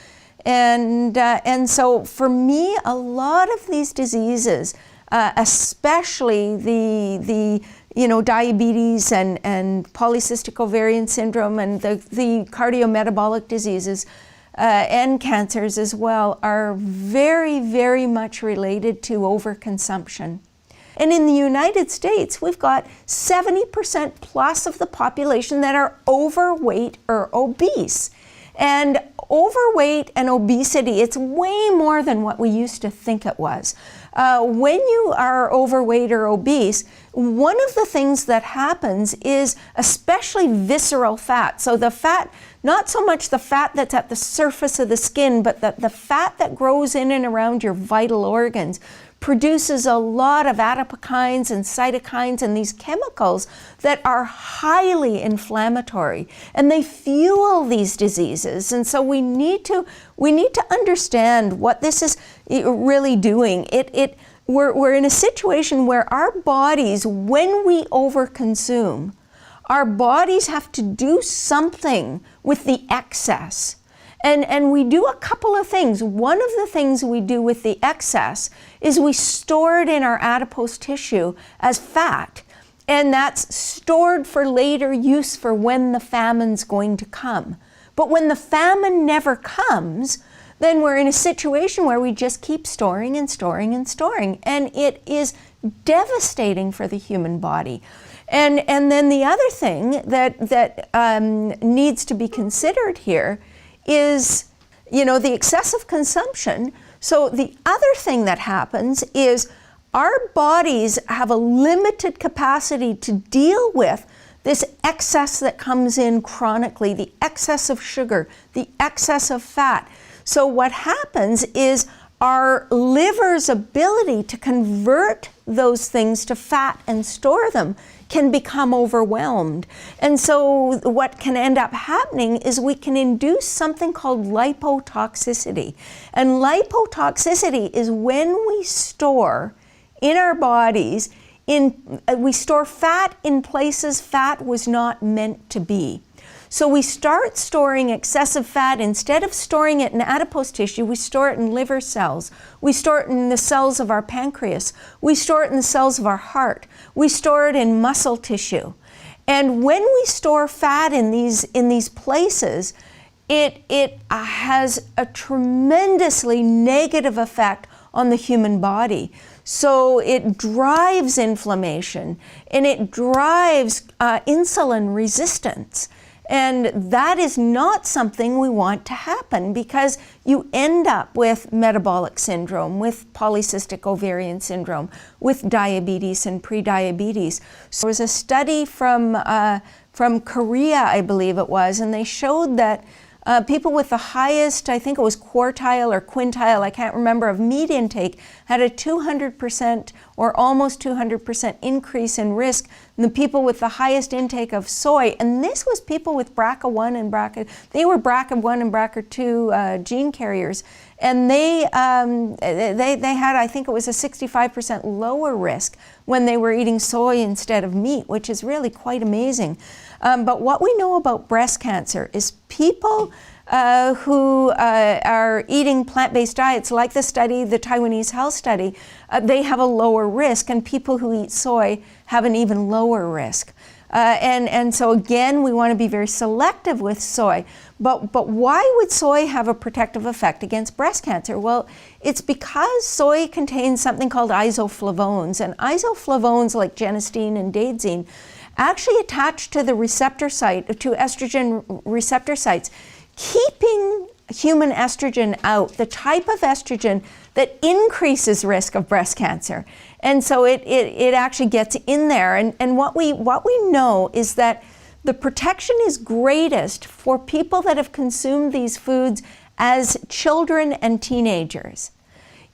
Speaker 5: And so for me, a lot of these diseases, especially the diabetes and polycystic ovarian syndrome and the cardiometabolic diseases, and cancers as well, are very, very much related to overconsumption. And in the United States, we've got 70% plus of the population that are overweight or obese. And overweight and obesity, it's way more than what we used to think it was. When you are overweight or obese, one of the things that happens is especially visceral fat. So the fat, not so much the fat that's at the surface of the skin, but the fat that grows in and around your vital organs produces a lot of adipokines and cytokines and these chemicals that are highly inflammatory, and they fuel these diseases. And so we need to understand what this is really doing. We're in a situation where our bodies, when we overconsume, our bodies have to do something with the excess. And we do a couple of things. One of the things we do with the excess is we store it in our adipose tissue as fat. And that's stored for later use for when the famine's going to come. But when the famine never comes, then we're in a situation where we just keep storing and storing and storing. And it is devastating for the human body. And then the other thing that needs to be considered here is, the excessive consumption. So the other thing that happens is our bodies have a limited capacity to deal with this excess that comes in chronically, the excess of sugar, the excess of fat. So what happens is our liver's ability to convert those things to fat and store them can become overwhelmed. And so what can end up happening is we can induce something called lipotoxicity. And lipotoxicity is when we store in our bodies, we store fat in places fat was not meant to be. So we start storing excessive fat. Instead of storing it in adipose tissue, we store it in liver cells. We store it in the cells of our pancreas. We store it in the cells of our heart. We store it in muscle tissue. And when we store fat in these places, it has a tremendously negative effect on the human body. So it drives inflammation and it drives insulin resistance. And that is not something we want to happen, because you end up with metabolic syndrome, with polycystic ovarian syndrome, with diabetes and prediabetes. So there was a study from Korea, I believe it was, and they showed that people with the highest, I think it was quartile or quintile, I can't remember, of meat intake had a 200% or almost 200% increase in risk than the people with the highest intake of soy. And this was people with BRCA1 and they were BRCA1 and BRCA2 gene carriers. And they had, I think it was a 65% lower risk when they were eating soy instead of meat, which is really quite amazing. But what we know about breast cancer is people who are eating plant-based diets, like the Taiwanese health study, they have a lower risk, and people who eat soy have an even lower risk. And so again, we want to be very selective with soy. But why would soy have a protective effect against breast cancer? Well, it's because soy contains something called isoflavones, and isoflavones like genistein and daidzein actually attach to the receptor site, to estrogen receptor sites, keeping human estrogen out, the type of estrogen that increases risk of breast cancer. And so it actually gets in there. And what we know is that the protection is greatest for people that have consumed these foods as children and teenagers.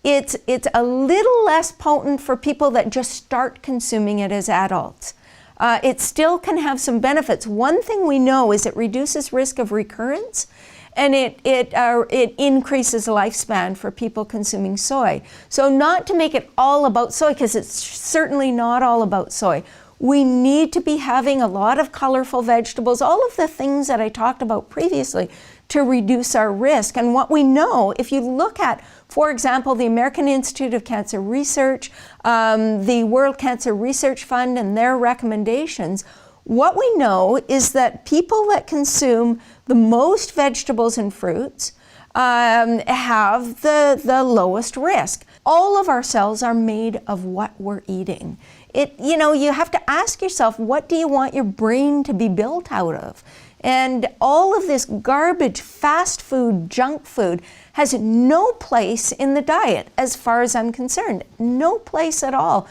Speaker 5: It's a little less potent for people that just start consuming it as adults. It still can have some benefits. One thing we know is it reduces risk of recurrence, and it increases lifespan for people consuming soy. So not to make it all about soy, because it's certainly not all about soy. We need to be having a lot of colorful vegetables, all of the things that I talked about previously, to reduce our risk. And what we know, if you look at, for example, the American Institute of Cancer Research, the World Cancer Research Fund and their recommendations, what we know is that people that consume the most vegetables and fruits have the lowest risk. All of our cells are made of what we're eating. You have to ask yourself, what do you want your brain to be built out of? And all of this garbage, fast food, junk food, has no place in the diet, as far as I'm concerned. No place at all.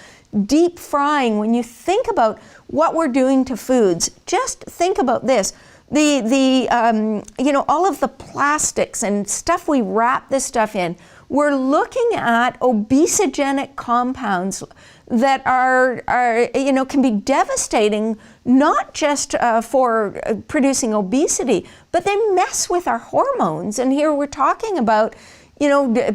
Speaker 5: Deep frying, when you think about what we're doing to foods, just think about this. All of the plastics and stuff we wrap this stuff in, we're looking at obesogenic compounds that can be devastating, not just for producing obesity, but they mess with our hormones. And here we're talking about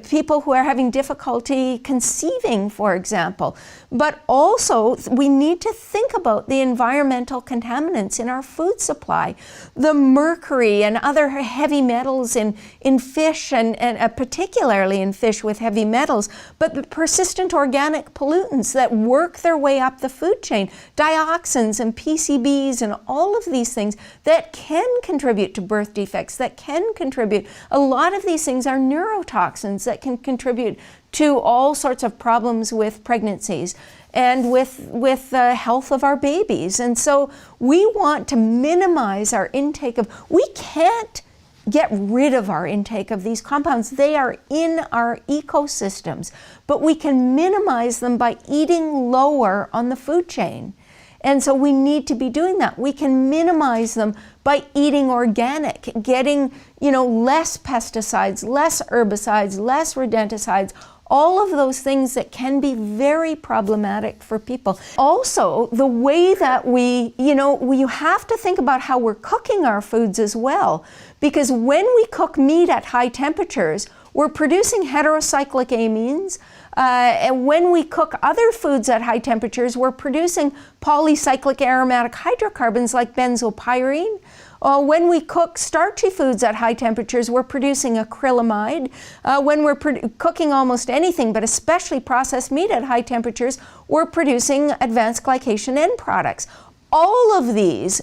Speaker 5: people who are having difficulty conceiving, for example. But also, we need to think about the environmental contaminants in our food supply. The mercury and other heavy metals in fish, and particularly in fish with heavy metals, but the persistent organic pollutants that work their way up the food chain, dioxins and PCBs and all of these things that can contribute to birth defects, that can contribute. A lot of these things are neurotoxins that can contribute to all sorts of problems with pregnancies and with the health of our babies. And so we want to minimize our intake of, we can't get rid of our intake of these compounds. They are in our ecosystems, but we can minimize them by eating lower on the food chain. And so we need to be doing that. We can minimize them by eating organic, getting, less pesticides, less herbicides, less rodenticides, all of those things that can be very problematic for people. Also, the way that you have to think about how we're cooking our foods as well, because when we cook meat at high temperatures, we're producing heterocyclic amines. And when we cook other foods at high temperatures, we're producing polycyclic aromatic hydrocarbons like benzopyrene. When we cook starchy foods at high temperatures, we're producing acrylamide. When we're cooking almost anything, but especially processed meat at high temperatures, we're producing advanced glycation end products. All of these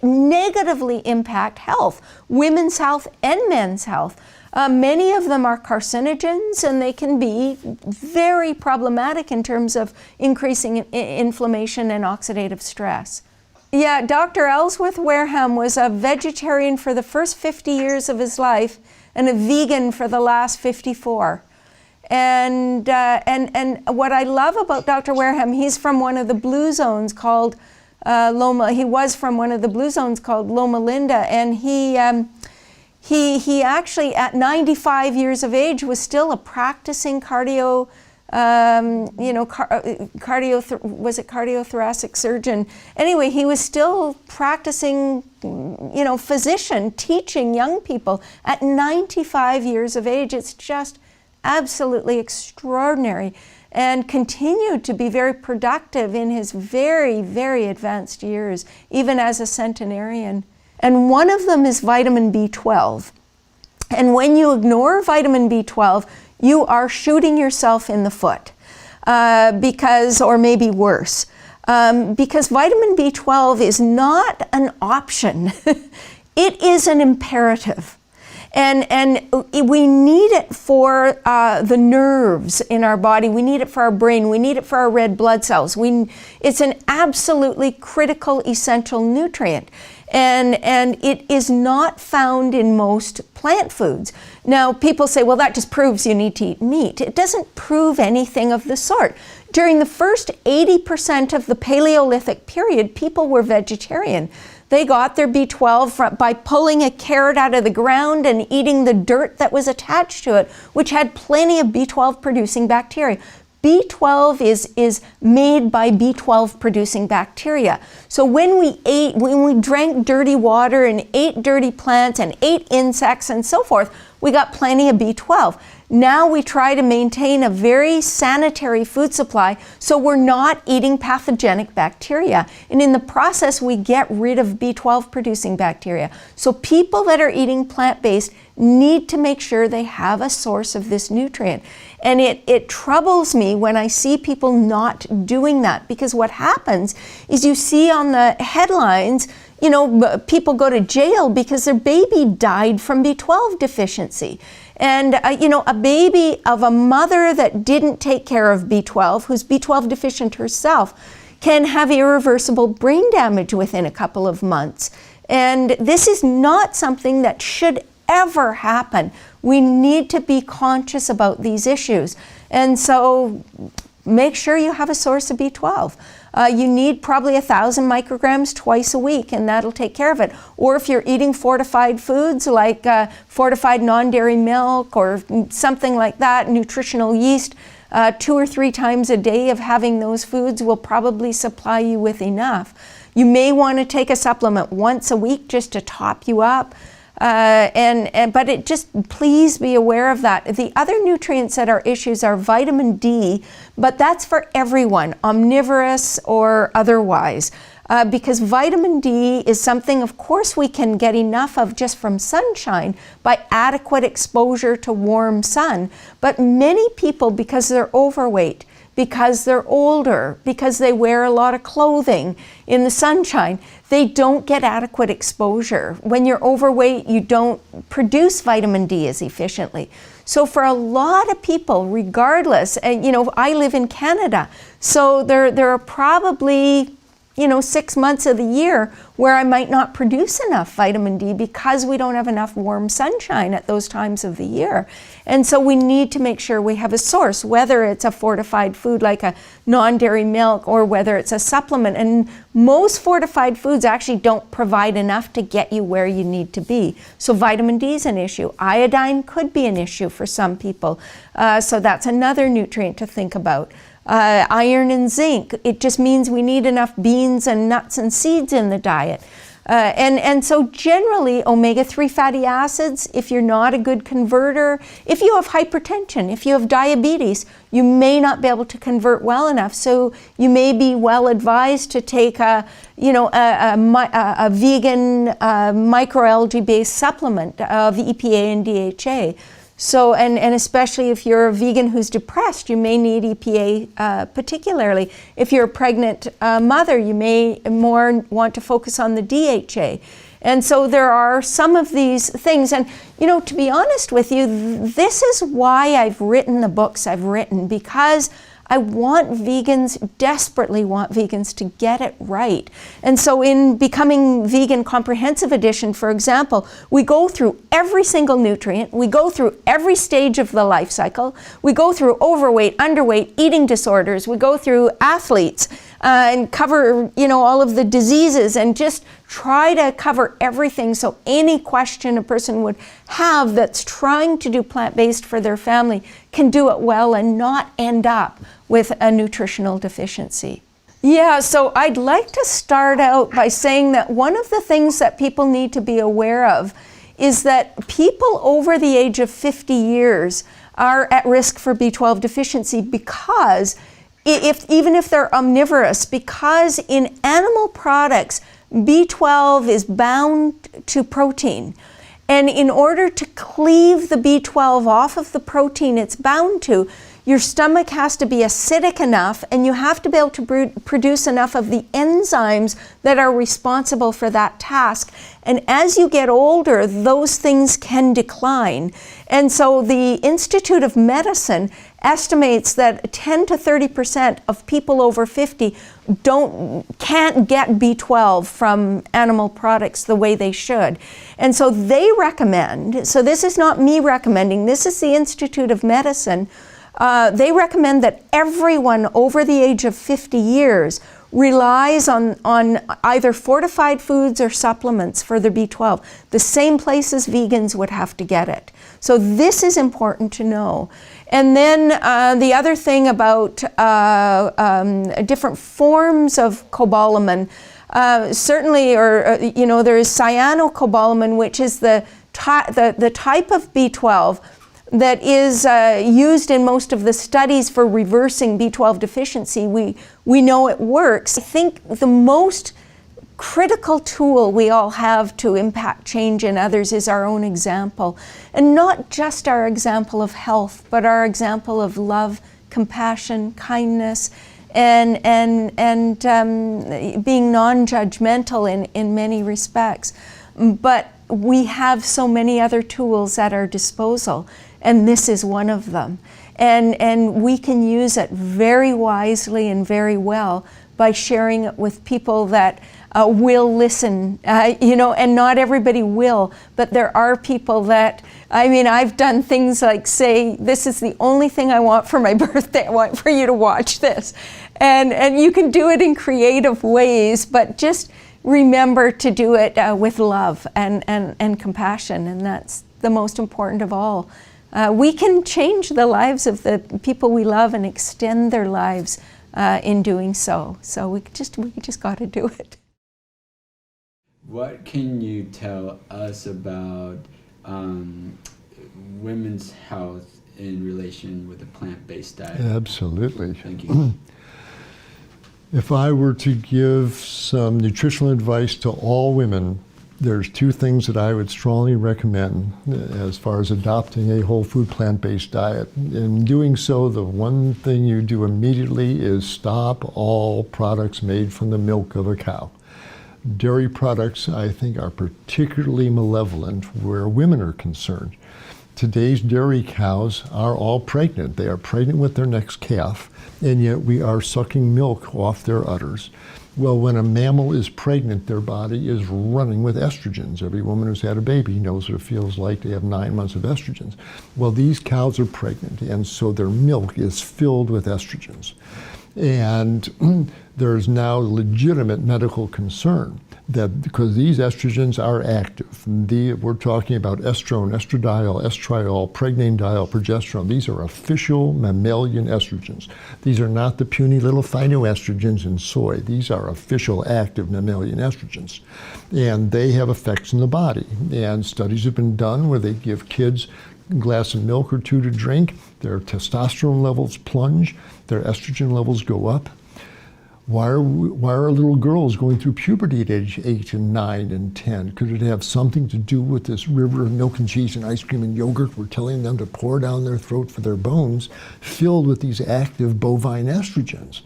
Speaker 5: negatively impact health, women's health and men's health. Many of them are carcinogens, and they can be very problematic in terms of increasing inflammation and oxidative stress. Yeah, Dr. Ellsworth Wareham was a vegetarian for the first 50 years of his life and a vegan for the last 54. And what I love about Dr. Wareham, he's from one of the blue zones called he was from one of the blue zones called Loma Linda, and he actually at 95 years of age was still a practicing cardiothoracic surgeon. Anyway, he was still practicing, physician, teaching young people at 95 years of age. It's just absolutely extraordinary, and continued to be very productive in his very, very advanced years, even as a centenarian. And one of them is vitamin B12. And when you ignore vitamin B12, you are shooting yourself in the foot, or maybe worse, because vitamin B12 is not an option. It is an imperative. And we need it for the nerves in our body. We need it for our brain. We need it for our red blood cells. It's an absolutely critical, essential nutrient. And it is not found in most plant foods. Now, people say, well, that just proves you need to eat meat. It doesn't prove anything of the sort. During the first 80% of the Paleolithic period, people were vegetarian. They got their B12 by pulling a carrot out of the ground and eating the dirt that was attached to it, which had plenty of B12 producing bacteria. B12 is made by B12 producing bacteria. So when we drank dirty water and ate dirty plants and ate insects and so forth, we got plenty of B12. Now we try to maintain a very sanitary food supply so we're not eating pathogenic bacteria. And in the process, we get rid of B12 producing bacteria. So people that are eating plant-based need to make sure they have a source of this nutrient. And it troubles me when I see people not doing that, because what happens is you see on the headlines, people go to jail because their baby died from B12 deficiency. And, a baby of a mother that didn't take care of B12, who's B12 deficient herself, can have irreversible brain damage within a couple of months. And this is not something that should ever happen. We need to be conscious about these issues. And so make sure you have a source of B12. You need probably 1,000 micrograms twice a week, and that'll take care of it. Or if you're eating fortified foods like fortified non-dairy milk or something like that, nutritional yeast, 2 or 3 times a day of having those foods will probably supply you with enough. You may want to take a supplement once a week just to top you up. But please be aware of that. The other nutrients that are issues are vitamin D, but that's for everyone, omnivorous or otherwise. Because vitamin D is something, of course, we can get enough of just from sunshine by adequate exposure to warm sun. But many people, because they're overweight, because they're older, because they wear a lot of clothing in the sunshine, they don't get adequate exposure. When you're overweight, you don't produce vitamin D as efficiently. So for a lot of people, regardless, and I live in Canada, so there are probably 6 months of the year where I might not produce enough vitamin D because we don't have enough warm sunshine at those times of the year. And so we need to make sure we have a source, whether it's a fortified food like a non-dairy milk or whether it's a supplement. And most fortified foods actually don't provide enough to get you where you need to be. So vitamin D is an issue. Iodine could be an issue for some people. So that's another nutrient to think about. Iron and zinc, it just means we need enough beans and nuts and seeds in the diet. And so generally, omega-3 fatty acids, if you're not a good converter, if you have hypertension, if you have diabetes, you may not be able to convert well enough. So you may be well advised to take a vegan microalgae-based supplement of EPA and DHA. So, and especially if you're a vegan who's depressed, you may need EPA particularly. If you're a pregnant mother, you may more want to focus on the DHA. And so there are some of these things. And, to be honest with you, this is why I've written the books I've written, because I desperately want vegans to get it right. And so in Becoming Vegan Comprehensive Edition, for example, we go through every single nutrient, we go through every stage of the life cycle, we go through overweight, underweight, eating disorders, we go through athletes, and cover, all of the diseases, and just try to cover everything. So any question a person would have that's trying to do plant-based for their family can do it well and not end up with a nutritional deficiency. Yeah, so I'd like to start out by saying that one of the things that people need to be aware of is that people over the age of 50 years are at risk for B12 deficiency because even if they're omnivorous, because in animal products, B12 is bound to protein. And in order to cleave the B12 off of the protein it's bound to, your stomach has to be acidic enough, and you have to be able to produce enough of the enzymes that are responsible for that task. And as you get older, those things can decline. And so the Institute of Medicine estimates that 10 to 30% of people over 50 can't get B12 from animal products the way they should. And so they recommend, so this is not me recommending, this is the Institute of Medicine, they recommend that everyone over the age of 50 years relies on either fortified foods or supplements for their B12, the same places vegans would have to get it. So this is important to know. And then the other thing about different forms of cobalamin, certainly, there is cyanocobalamin, which is the type of B12 that is used in most of the studies for reversing B12 deficiency. We know it works. I think the most critical tool we all have to impact change in others is our own example. And not just our example of health, but our example of love, compassion, kindness, and being non-judgmental in many respects. But we have so many other tools at our disposal, and this is one of them. And we can use it very wisely and very well by sharing it with people that will listen, and not everybody will, but there are people that, I've done things like say, this is the only thing I want for my birthday, I want for you to watch this. And you can do it in creative ways, but just remember to do it with love and compassion, and that's the most important of all. We can change the lives of the people we love and extend their lives in doing so. So we just got to do it.
Speaker 6: What can you tell us about women's health in relation with a plant-based diet?
Speaker 7: Absolutely.
Speaker 6: Thank you.
Speaker 7: If I were to give some nutritional advice to all women, there's two things that I would strongly recommend as far as adopting a whole food plant-based diet. In doing so, the one thing you do immediately is stop all products made from the milk of a cow. Dairy products, I think, are particularly malevolent where women are concerned. Today's dairy cows are all pregnant. They are pregnant with their next calf, and yet we are sucking milk off their udders. Well, when a mammal is pregnant, their body is running with estrogens. Every woman who's had a baby knows what it feels like to have 9 months of estrogens. Well, these cows are pregnant, and so their milk is filled with estrogens. And there's now legitimate medical concern that because these estrogens are active, we're talking about estrone, estradiol, estriol, pregnanediol, progesterone. These are official mammalian estrogens. These are not the puny little phytoestrogens in soy. These are official active mammalian estrogens. And they have effects in the body. And studies have been done where they give kids a glass of milk or two to drink. Their testosterone levels plunge. Their estrogen levels go up. Why are little girls going through puberty at age 8 and 9 and 10? Could it have something to do with this river of milk and cheese and ice cream and yogurt we're telling them to pour down their throat for their bones, filled with these active bovine estrogens?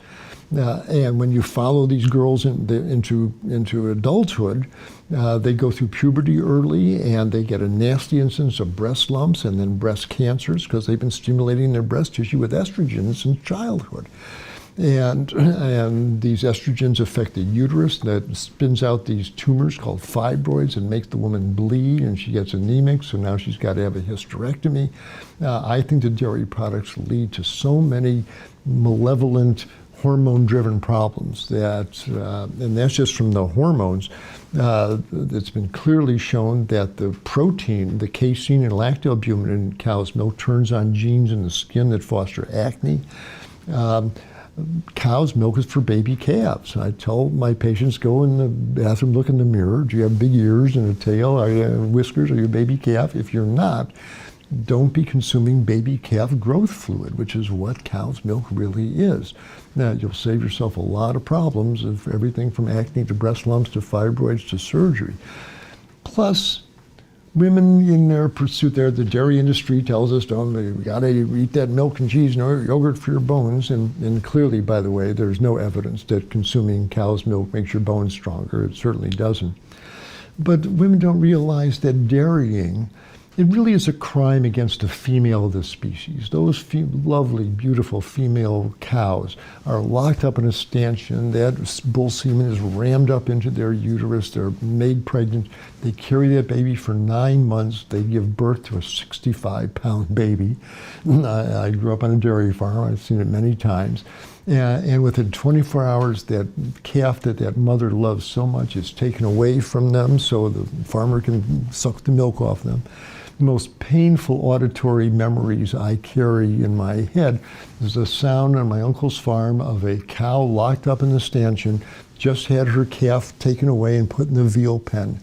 Speaker 7: And when you follow these girls into adulthood, they go through puberty early and they get a nasty incidence of breast lumps and then breast cancers because they've been stimulating their breast tissue with estrogens since childhood. And these estrogens affect the uterus that spins out these tumors called fibroids and makes the woman bleed, and she gets anemic, so now she's got to have a hysterectomy. I think the dairy products lead to so many malevolent hormone-driven problems that, and that's just from the hormones. It's been clearly shown that the protein, the casein and lactalbumin in cow's milk turns on genes in the skin that foster acne. Cow's milk is for baby calves. I tell my patients, go in the bathroom, look in the mirror. Do you have big ears and a tail? Are you whiskers? Are you a baby calf? If you're not, don't be consuming baby calf growth fluid, which is what cow's milk really is. Now, you'll save yourself a lot of problems of everything from acne to breast lumps to fibroids to surgery. Plus, women in their pursuit there, the dairy industry tells us, we gotta eat that milk and cheese and yogurt for your bones. And clearly, by the way, there's no evidence that consuming cow's milk makes your bones stronger. It certainly doesn't. But women don't realize that dairying, it really is a crime against the female of the species. Those lovely, beautiful female cows are locked up in a stanchion. That bull semen is rammed up into their uterus. They're made pregnant. They carry that baby for 9 months. They give birth to a 65-pound baby. I grew up on a dairy farm. I've seen it many times. And within 24 hours, that calf that mother loves so much is taken away from them so the farmer can suck the milk off them. The most painful auditory memories I carry in my head is the sound on my uncle's farm of a cow locked up in the stanchion, just had her calf taken away and put in the veal pen.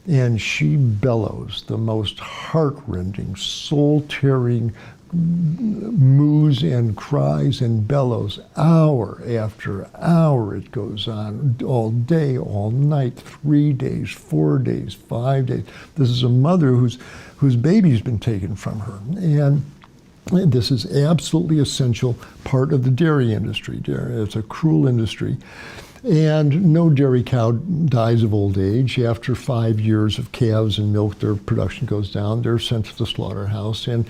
Speaker 7: And she bellows the most heart-rending, soul-tearing moos and cries and bellows hour after hour. It goes on all day, all night, 3 days, 4 days, 5 days. This is a mother whose baby's been taken from her. And this is absolutely essential part of the dairy industry. It's a cruel industry. And no dairy cow dies of old age. After 5 years of calves and milk, their production goes down. They're sent to the slaughterhouse and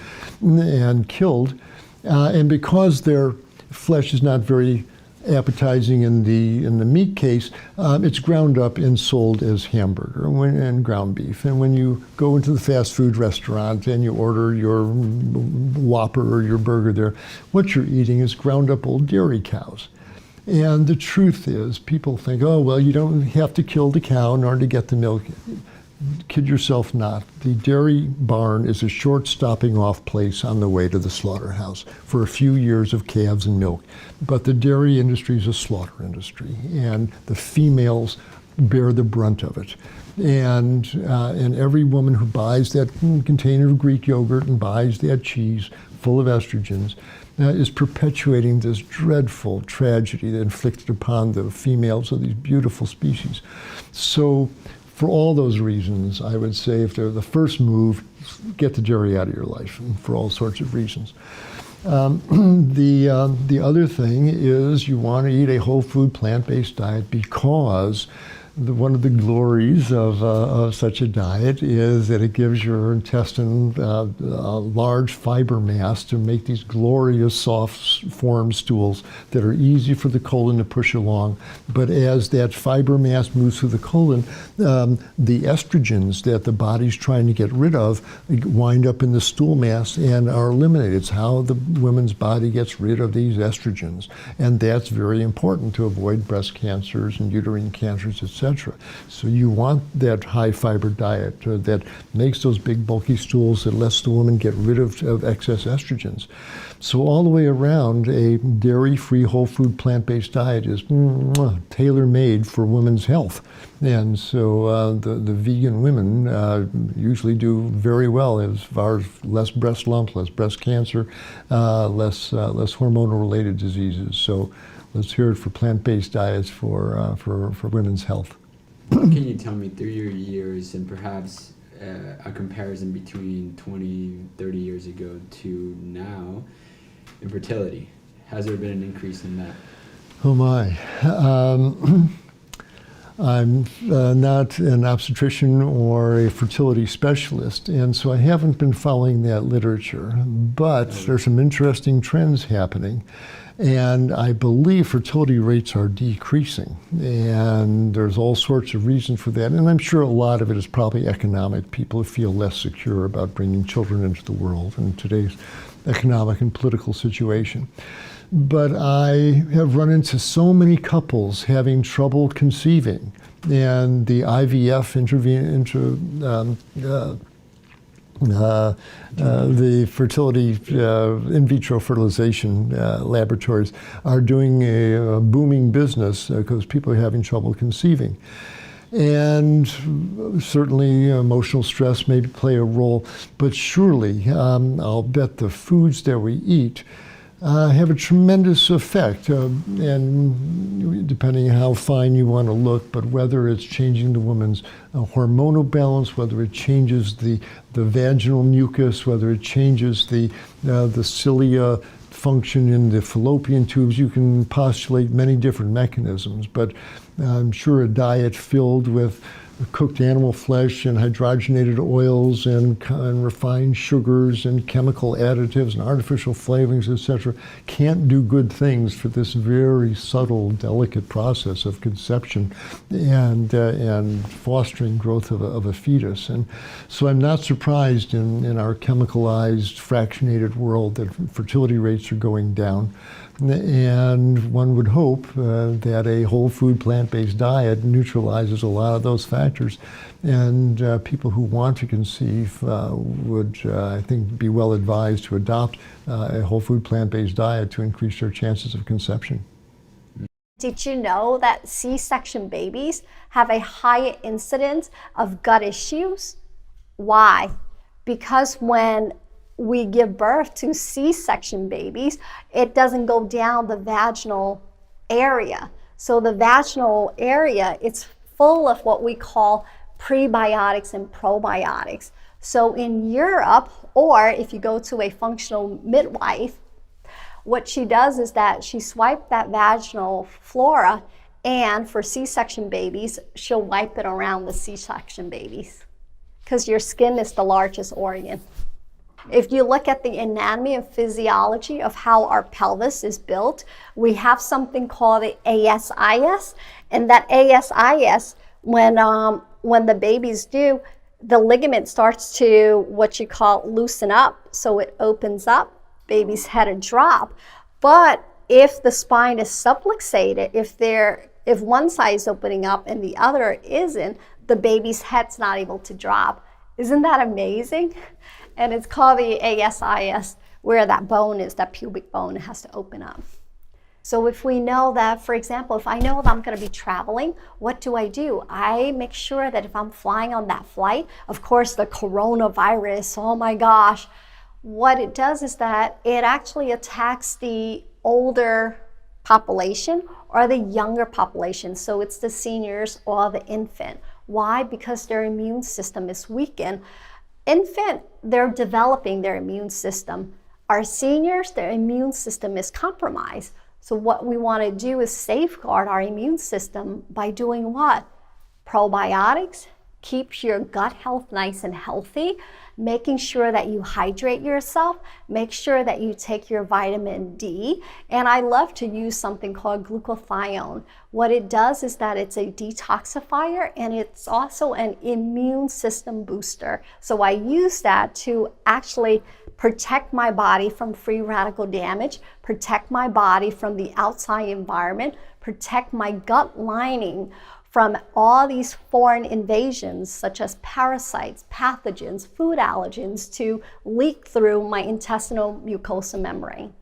Speaker 7: killed. And because their flesh is not very appetizing in the meat case, it's ground up and sold as hamburger and ground beef. And when you go into the fast food restaurant and you order your Whopper or your burger there, what you're eating is ground up old dairy cows. And the truth is, people think, oh, well, you don't have to kill the cow in order to get the milk. Kid yourself not. The dairy barn is a short stopping off place on the way to the slaughterhouse for a few years of calves and milk. But the dairy industry is a slaughter industry, and the females bear the brunt of it. And every woman who buys that container of Greek yogurt and buys that cheese full of estrogens is perpetuating this dreadful tragedy that inflicted upon the females of these beautiful species. So for all those reasons, I would say if they're the first move, get the dairy out of your life, and for all sorts of reasons. The other thing is you want to eat a whole food plant-based diet because one of the glories of such a diet is that it gives your intestine a large fiber mass to make these glorious soft form stools that are easy for the colon to push along. But as that fiber mass moves through the colon, the estrogens that the body's trying to get rid of wind up in the stool mass and are eliminated. It's how the woman's body gets rid of these estrogens. And that's very important to avoid breast cancers and uterine cancers, etc. So you want that high fiber diet that makes those big bulky stools, that lets the woman get rid of excess estrogens. So all the way around, a dairy-free, whole food, plant-based diet is tailor-made for women's health. And so the vegan women usually do very well as far as less breast lumps, less breast cancer, less hormonal-related diseases. So let's hear it for plant-based diets for women's health.
Speaker 6: Can you tell me through your years and perhaps a comparison between 20, 30 years ago to now in fertility? Has there been an increase in that?
Speaker 7: Oh my. I'm not an obstetrician or a fertility specialist, and so I haven't been following that literature. But there's some interesting trends happening, and I believe fertility rates are decreasing, and there's all sorts of reasons for that, and I'm sure a lot of it is probably economic. People feel less secure about bringing children into the world in today's economic and political situation. But I have run into so many couples having trouble conceiving, and the IVF the fertility in vitro fertilization laboratories are doing a booming business because people are having trouble conceiving. And certainly emotional stress may play a role, but surely I'll bet the foods that we eat have a tremendous effect, and depending on how fine you want to look, but whether it's changing the woman's hormonal balance, whether it changes the vaginal mucus, whether it changes the cilia function in the fallopian tubes, you can postulate many different mechanisms, but I'm sure a diet filled with cooked animal flesh and hydrogenated oils and refined sugars and chemical additives and artificial flavorings, etc., can't do good things for this very subtle, delicate process of conception and fostering growth of a fetus. And so I'm not surprised in our chemicalized, fractionated world that fertility rates are going down. And one would hope that a whole food plant-based diet neutralizes a lot of those factors, and people who want to conceive would, I think, be well advised to adopt a whole food plant-based diet to increase their chances of conception.
Speaker 8: Did you know that C-section babies have a higher incidence of gut issues? Why? Because when we give birth to C-section babies, it doesn't go down the vaginal area. So the vaginal area, it's full of what we call prebiotics and probiotics. So in Europe, or if you go to a functional midwife, what she does is that she swipes that vaginal flora, and for C-section babies, she'll wipe it around the C-section babies, because your skin is the largest organ. If you look at the anatomy and physiology of how our pelvis is built, we have something called the ASIS, and that ASIS, when the babies do, the ligament starts to what you call loosen up, so it opens up, baby's head will drop. But if the spine is subluxated, if one side is opening up and the other isn't, the baby's head's not able to drop. Isn't that amazing? And it's called the ASIS, where that bone is, that pubic bone, it has to open up. So if we know that, for example, if I know that I'm going to be traveling, what do? I make sure that if I'm flying on that flight, of course the coronavirus, oh my gosh, what it does is that it actually attacks the older population or the younger population. So it's the seniors or the infant. Why? Because their immune system is weakened. Infant, they're developing their immune system. Our seniors, their immune system is compromised. So what we want to do is safeguard our immune system by doing what? probiotics, keeps your gut health nice and healthy, making sure that you hydrate yourself, make sure that you take your vitamin D. And I love to use something called glutathione. What it does is that it's a detoxifier and it's also an immune system booster. So I use that to actually protect my body from free radical damage, protect my body from the outside environment, protect my gut lining from all these foreign invasions such as parasites, pathogens, food allergens to leak through my intestinal mucosa membrane.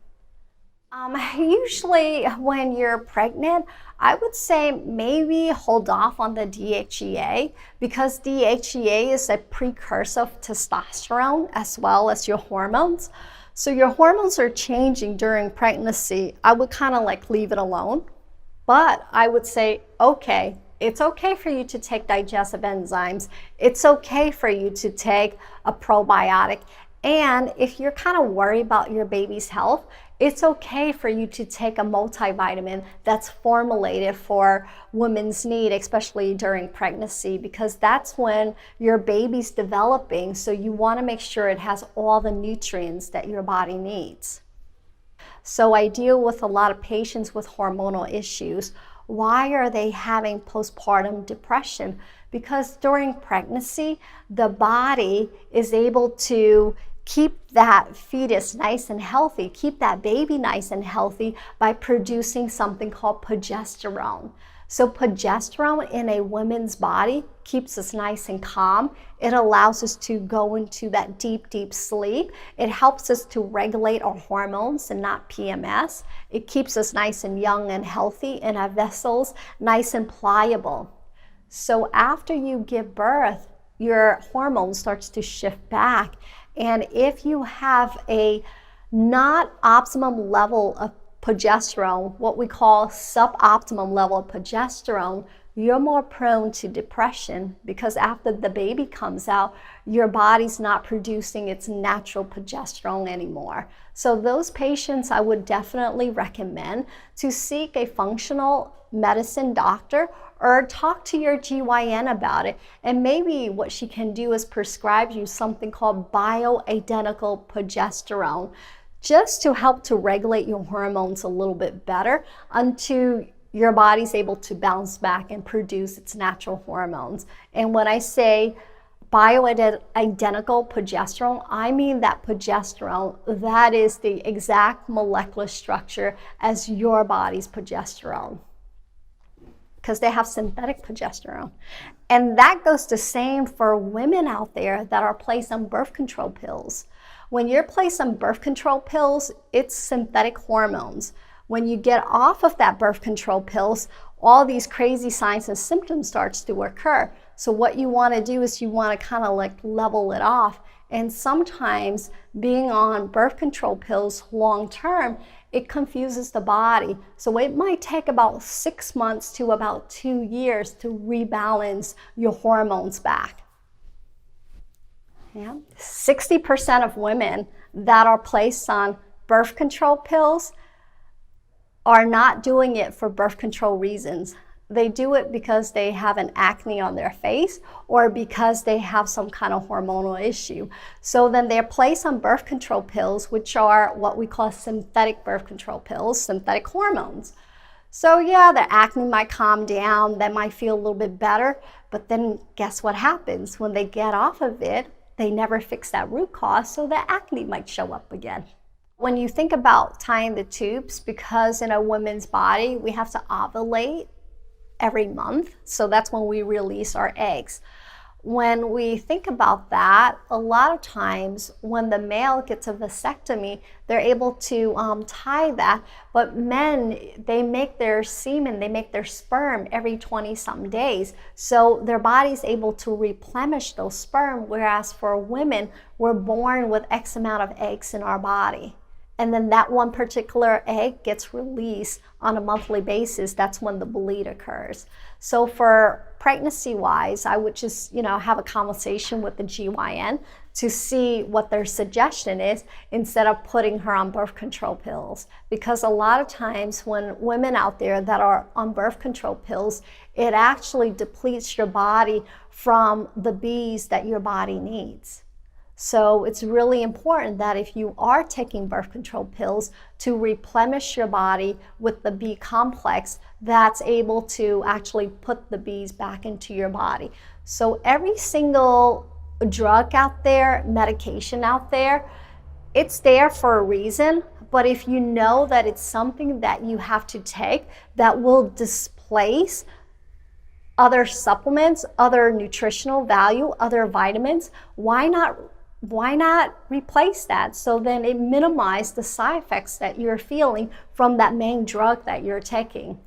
Speaker 8: Usually when you're pregnant, I would say maybe hold off on the DHEA because DHEA is a precursor of testosterone as well as your hormones. So your hormones are changing during pregnancy. I would kind of like leave it alone, but I would say, okay, it's okay for you to take digestive enzymes. It's okay for you to take a probiotic. And if you're kind of worried about your baby's health, it's okay for you to take a multivitamin that's formulated for women's need, especially during pregnancy, because that's when your baby's developing. So you want to make sure it has all the nutrients that your body needs. So I deal with a lot of patients with hormonal issues. Why are they having postpartum depression? Because during pregnancy, the body is able to keep that fetus nice and healthy, keep that baby nice and healthy by producing something called progesterone. So progesterone in a woman's body keeps us nice and calm. It allows us to go into that deep, deep sleep. It helps us to regulate our hormones and not PMS. It keeps us nice and young and healthy and our vessels nice and pliable. So after you give birth, your hormone starts to shift back. And if you have a not optimum level of progesterone, what we call suboptimum level of progesterone, you're more prone to depression because after the baby comes out, your body's not producing its natural progesterone anymore. So those patients, I would definitely recommend to seek a functional medicine doctor or talk to your GYN about it. And maybe what she can do is prescribe you something called bioidentical progesterone, just to help to regulate your hormones a little bit better until your body's able to bounce back and produce its natural hormones. And when I say bioidentical progesterone, I mean that progesterone that is the exact molecular structure as your body's progesterone, because they have synthetic progesterone. And that goes the same for women out there that are placed on birth control pills. When you're placed on birth control pills, it's synthetic hormones. When you get off of that birth control pills, all these crazy signs and symptoms starts to occur. So what you want to do is you want to kind of like level it off. And sometimes being on birth control pills long term, it confuses the body. So it might take about 6 months to about 2 years to rebalance your hormones back. Yeah. 60% of women that are placed on birth control pills are not doing it for birth control reasons. They do it because they have an acne on their face or because they have some kind of hormonal issue. So then they're placed on birth control pills, which are what we call synthetic birth control pills, synthetic hormones. So yeah, their acne might calm down, they might feel a little bit better, but then guess what happens? When they get off of it, they never fix that root cause, so the acne might show up again. When you think about tying the tubes, because in a woman's body, we have to ovulate every month, so that's when we release our eggs. When we think about that, a lot of times when the male gets a vasectomy, they're able to tie that, but men, they make their semen, they make their sperm every 20-something days. So their body's able to replenish those sperm, whereas for women, we're born with X amount of eggs in our body. And then that one particular egg gets released on a monthly basis. That's when the bleed occurs. So for pregnancy-wise, I would just, have a conversation with the GYN to see what their suggestion is instead of putting her on birth control pills. Because a lot of times when women out there that are on birth control pills, it actually depletes your body from the Bs that your body needs. So it's really important that if you are taking birth control pills, to replenish your body with the B complex that's able to actually put the Bs back into your body. So every single drug out there, medication out there, it's there for a reason. But if you know that it's something that you have to take that will displace other supplements, other nutritional value, other vitamins, why not replace that? So then it minimizes the side effects that you're feeling from that main drug that you're taking,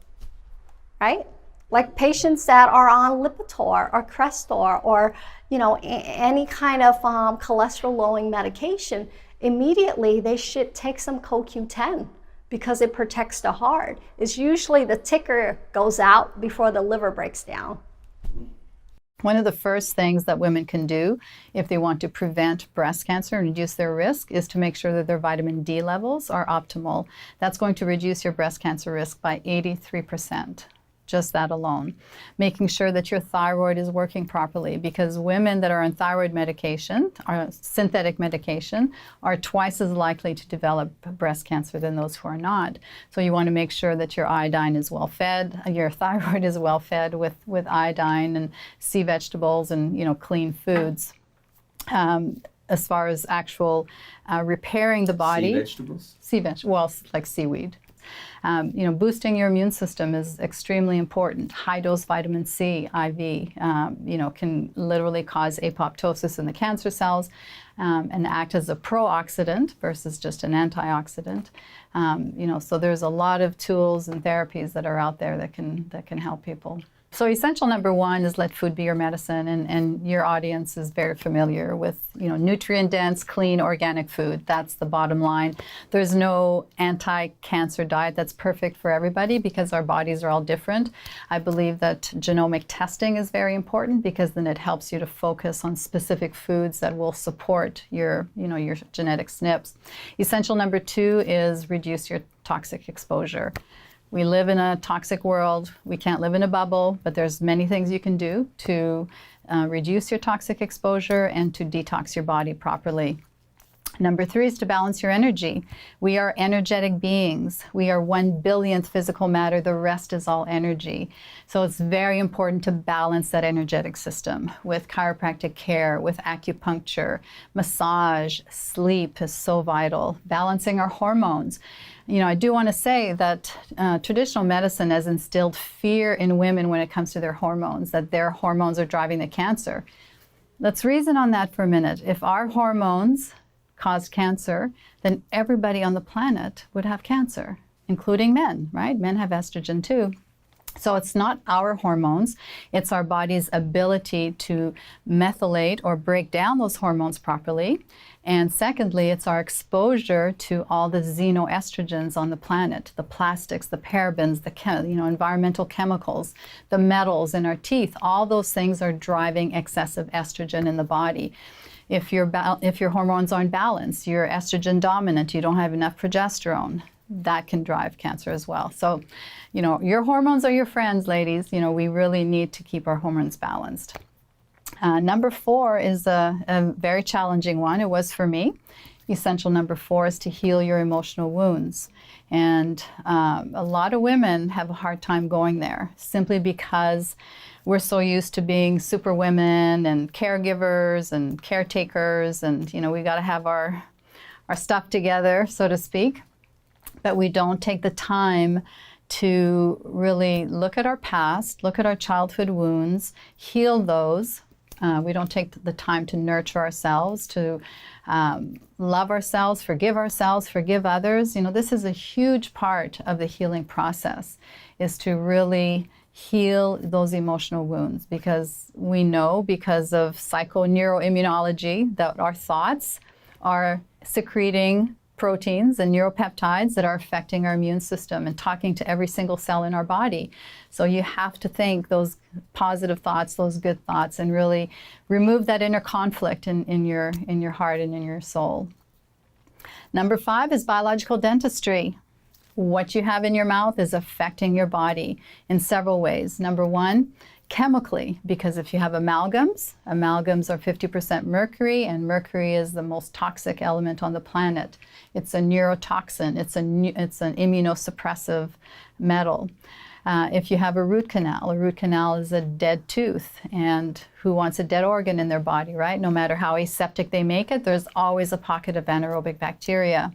Speaker 8: right? Like patients that are on Lipitor or Crestor or any kind of cholesterol lowering medication, immediately they should take some CoQ10 because it protects the heart. It's usually the ticker goes out before the liver breaks down.
Speaker 2: One of the first things that women can do if they want to prevent breast cancer and reduce their risk is to make sure that their vitamin D levels are optimal. That's going to reduce your breast cancer risk by 83%. Just that alone. Making sure that your thyroid is working properly, because women that are on thyroid medication or synthetic medication are twice as likely to develop breast cancer than those who are not. So you want to make sure that your iodine is well fed, your thyroid is well fed with iodine and sea vegetables and clean foods. As far as actual repairing the body.
Speaker 1: Sea vegetables?
Speaker 2: Well, like seaweed. Boosting your immune system is extremely important. High-dose vitamin C IV, can literally cause apoptosis in the cancer cells and act as a pro-oxidant versus just an antioxidant. So there's a lot of tools and therapies that are out there that can help people. So essential number one is let food be your medicine, and your audience is very familiar with nutrient-dense, clean, organic food. That's the bottom line. There's no anti-cancer diet that's perfect for everybody because our bodies are all different. I believe that genomic testing is very important because then it helps you to focus on specific foods that will support your genetic SNPs. Essential number two is reduce your toxic exposure. We live in a toxic world. We can't live in a bubble, but there's many things you can do to reduce your toxic exposure and to detox your body properly. Number three is to balance your energy. We are energetic beings. We are 1/1000th physical matter. The rest is all energy. So it's very important to balance that energetic system with chiropractic care, with acupuncture, massage, sleep is so vital. Balancing our hormones. I do want to say that traditional medicine has instilled fear in women when it comes to their hormones, that their hormones are driving the cancer. Let's reason on that for a minute. If our hormones caused cancer, then everybody on the planet would have cancer, including men, right? Men have estrogen too. So it's not our hormones, it's our body's ability to methylate or break down those hormones properly. And secondly, it's our exposure to all the xenoestrogens on the planet, the plastics, the parabens, the environmental chemicals, the metals in our teeth. All those things are driving excessive estrogen in the body. If your hormones aren't balanced, you're estrogen dominant, you don't have enough progesterone, that can drive cancer as well. So, your hormones are your friends, ladies. We really need to keep our hormones balanced. Number four is a very challenging one. It was for me. Essential number four is to heal your emotional wounds. And a lot of women have a hard time going there simply because we're so used to being super women and caregivers and caretakers, and we got to have our stuff together, so to speak. But we don't take the time to really look at our past, look at our childhood wounds, heal those. We don't take the time to nurture ourselves, to love ourselves, forgive others. This is a huge part of the healing process, is to really heal those emotional wounds, because we know, because of psychoneuroimmunology, that our thoughts are secreting proteins and neuropeptides that are affecting our immune system and talking to every single cell in our body. So you have to think those positive thoughts, those good thoughts, and really remove that inner conflict in your heart and in your soul. Number 5 is biological dentistry. What you have in your mouth is affecting your body in several ways. Number 1, chemically, because if you have amalgams are 50% mercury, and mercury is the most toxic element on the planet. It's a neurotoxin. It's an immunosuppressive metal. If you have a root canal is a dead tooth, and who wants a dead organ in their body, right? No matter how aseptic they make it, there's always a pocket of anaerobic bacteria.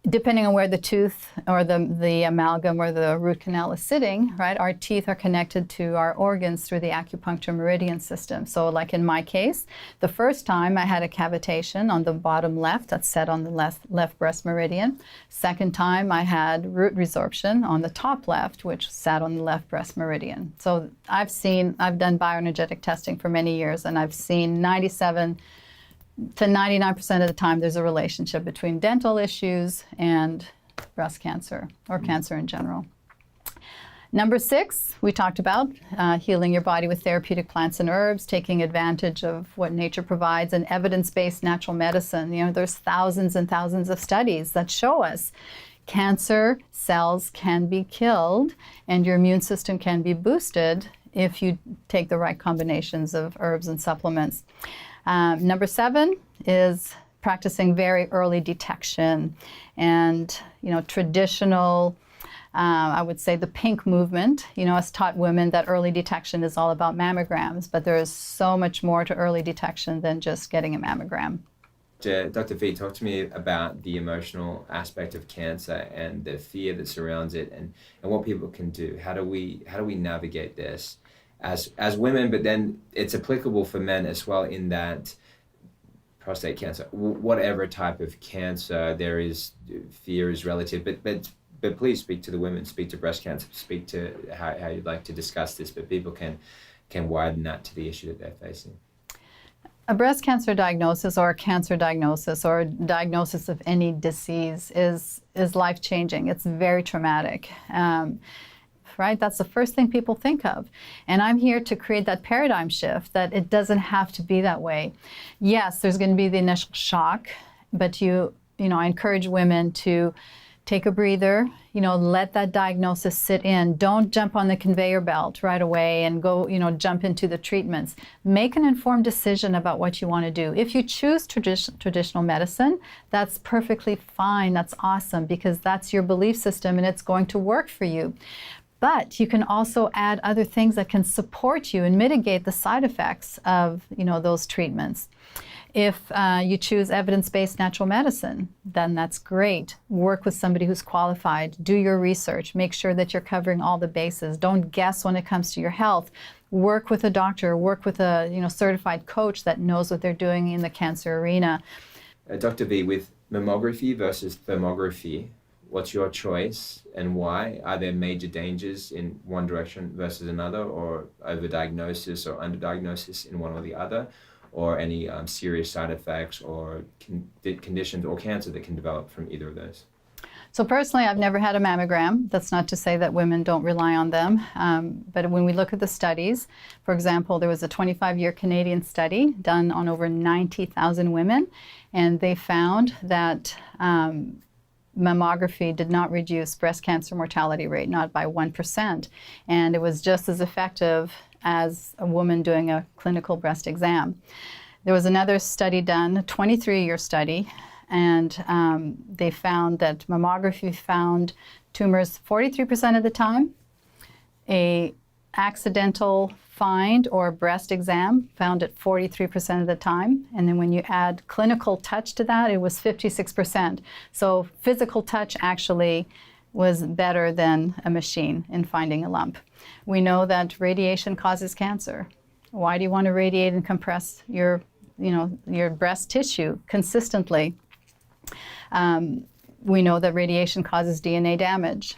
Speaker 2: Depending on where the tooth or the amalgam or the root canal is sitting, right, our teeth are connected to our organs through the acupuncture meridian system. So like in my case, the first time I had a cavitation on the bottom left, that's set on the left breast meridian. Second time I had root resorption on the top left, which sat on the left breast meridian. So I've done bioenergetic testing for many years, and I've seen 97 to 99% of the time there's a relationship between dental issues and breast cancer or cancer in general. Number 6, we talked about healing your body with therapeutic plants and herbs, taking advantage of what nature provides, and evidence-based natural medicine. You know, there's thousands and thousands of studies that show us cancer cells can be killed and your immune system can be boosted if you take the right combinations of herbs and supplements. Number 7 is practicing very early detection, and traditional, I would say the pink movement, has taught women that early detection is all about mammograms, but there is so much more to early detection than just getting a mammogram.
Speaker 1: Dr. V, talk to me about the emotional aspect of cancer and the fear that surrounds it, and what people can do. How do we navigate this as women, but then it's applicable for men as well, in that prostate cancer, whatever type of cancer there is, fear is relative, but please speak to the women, speak to breast cancer, speak to how you'd like to discuss this, but people can widen that to the issue that they're facing.
Speaker 2: A breast cancer diagnosis or a cancer diagnosis or a diagnosis of any disease is life-changing. It's very traumatic. Right? That's the first thing people think of. And I'm here to create that paradigm shift that it doesn't have to be that way. Yes, there's going to be the initial shock, but I encourage women to take a breather, let that diagnosis sit in. Don't jump on the conveyor belt right away and go, jump into the treatments. Make an informed decision about what you want to do. If you choose traditional medicine, that's perfectly fine. That's awesome, because that's your belief system and it's going to work for you. But you can also add other things that can support you and mitigate the side effects of, those treatments. If you choose evidence-based natural medicine, then that's great. Work with somebody who's qualified. Do your research. Make sure that you're covering all the bases. Don't guess when it comes to your health. Work with a doctor. Work with a certified coach that knows what they're doing in the cancer arena.
Speaker 1: Dr. V, with mammography versus thermography, what's your choice and why? Are there major dangers in one direction versus another, or overdiagnosis or underdiagnosis in one or the other, or any serious side effects or conditions or cancer that can develop from either of those?
Speaker 2: So personally, I've never had a mammogram. That's not to say that women don't rely on them. But when we look at the studies, for example, there was a 25-year Canadian study done on over 90,000 women, and they found that mammography did not reduce breast cancer mortality rate, not by 1%. And it was just as effective as a woman doing a clinical breast exam. There was another study done, a 23-year study, and they found that mammography found tumors 43% of the time. A accidental find or breast exam found it 43% of the time. And then when you add clinical touch to that, it was 56%. So physical touch actually was better than a machine in finding a lump. We know that radiation causes cancer. Why do you want to radiate and compress your breast tissue consistently? We know that radiation causes DNA damage.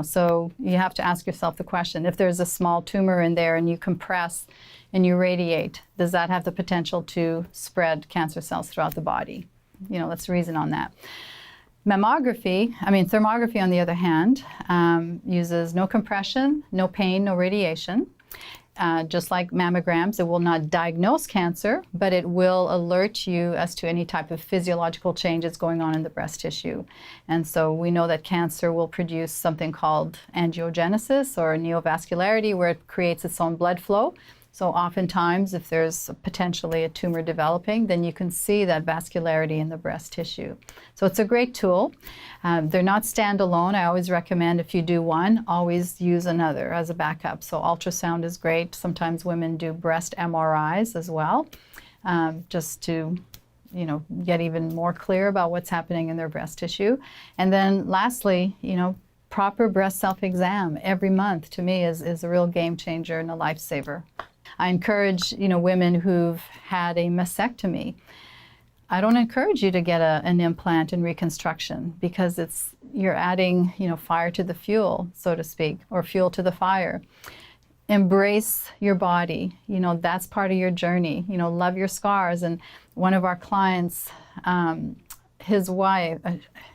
Speaker 2: So you have to ask yourself the question, if there's a small tumor in there and you compress and you radiate, does that have the potential to spread cancer cells throughout the body? let's reason on that. Thermography, on the other hand, uses no compression, no pain, no radiation. Just like mammograms, it will not diagnose cancer, but it will alert you as to any type of physiological changes going on in the breast tissue. And so we know that cancer will produce something called angiogenesis or neovascularity, where it creates its own blood flow. So oftentimes, if there's potentially a tumor developing, then you can see that vascularity in the breast tissue. So it's a great tool. They're not standalone. I always recommend if you do one, always use another as a backup. So ultrasound is great. Sometimes women do breast MRIs as well, just to get even more clear about what's happening in their breast tissue. And then lastly, proper breast self-exam every month to me is a real game changer and a lifesaver. I encourage, women who've had a mastectomy. I don't encourage you to get an implant and reconstruction, because you're adding, fire to the fuel, so to speak, or fuel to the fire. Embrace your body. That's part of your journey. Love your scars. And one of our clients, his wife,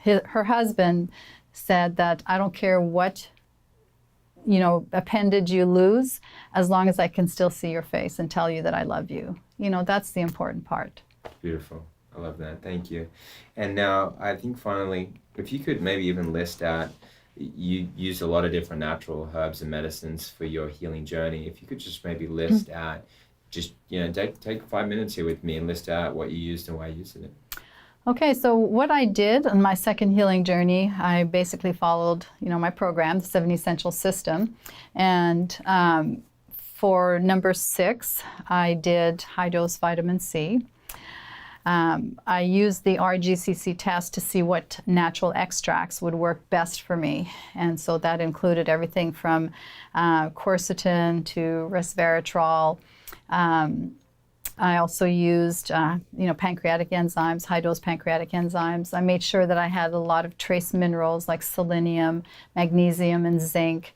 Speaker 2: her husband said that, I don't care what appendage you lose, as long as I can still see your face and tell you that I love you. That's the important part.
Speaker 1: Beautiful. I love that. Thank you. And now I think finally, if you could maybe even list out, you use a lot of different natural herbs and medicines for your healing journey. If you could just maybe list out, just, take 5 minutes here with me and list out what you used and why you used it.
Speaker 2: Okay, so what I did on my second healing journey, I basically followed, my program, the 7 Essential System. And for number 6, I did high-dose vitamin C. I used the RGCC test to see what natural extracts would work best for me. And so that included everything from quercetin to resveratrol. I also used, pancreatic enzymes, high-dose pancreatic enzymes. I made sure that I had a lot of trace minerals like selenium, magnesium, and zinc.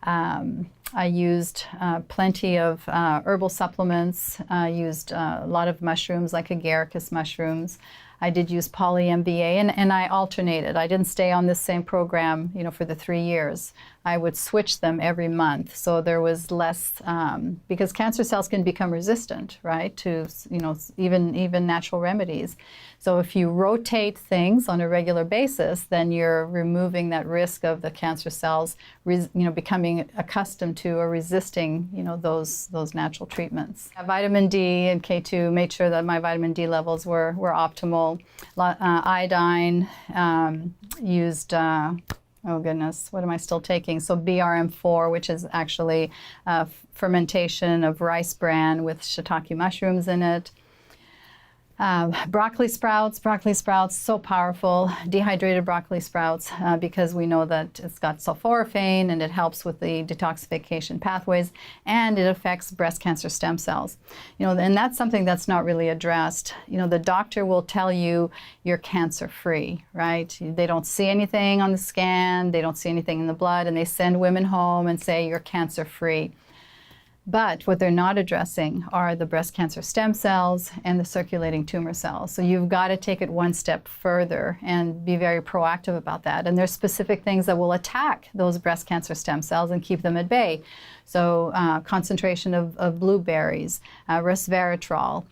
Speaker 2: I used plenty of herbal supplements. I used a lot of mushrooms like agaricus mushrooms. I did use poly-MVA, and I alternated. I didn't stay on this same program, for the 3 years. I would switch them every month, so there was less, because cancer cells can become resistant, right, to, even natural remedies. So if you rotate things on a regular basis, then you're removing that risk of the cancer cells, becoming accustomed to or resisting, those natural treatments. Vitamin D and K2, made sure that my vitamin D levels were optimal. Iodine, used, oh goodness, what am I still taking? So BRM4, which is actually fermentation of rice bran with shiitake mushrooms in it. Broccoli sprouts, so powerful. Dehydrated broccoli sprouts, because we know that it's got sulforaphane and it helps with the detoxification pathways, and it affects breast cancer stem cells. And that's something that's not really addressed. The doctor will tell you you're cancer-free, right? They don't see anything on the scan, they don't see anything in the blood, and they send women home and say you're cancer-free. But what they're not addressing are the breast cancer stem cells and the circulating tumor cells. So you've got to take it one step further and be very proactive about that. And there's specific things that will attack those breast cancer stem cells and keep them at bay. So concentration of blueberries, resveratrol,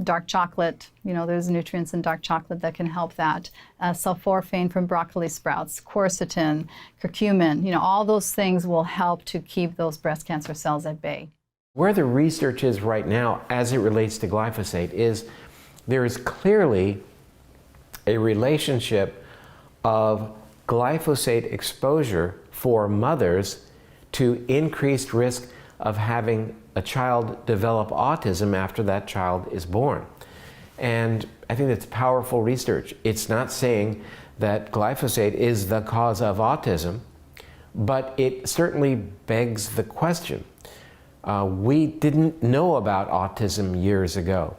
Speaker 2: dark chocolate, there's nutrients in dark chocolate that can help that. Sulforaphane from broccoli sprouts, quercetin, curcumin, all those things will help to keep those breast cancer cells at bay.
Speaker 9: Where the research is right now as it relates to glyphosate is there is clearly a relationship of glyphosate exposure for mothers to increased risk of having a child develop autism after that child is born. And I think that's powerful research. It's not saying that glyphosate is the cause of autism, but it certainly begs the question. We didn't know about autism years ago.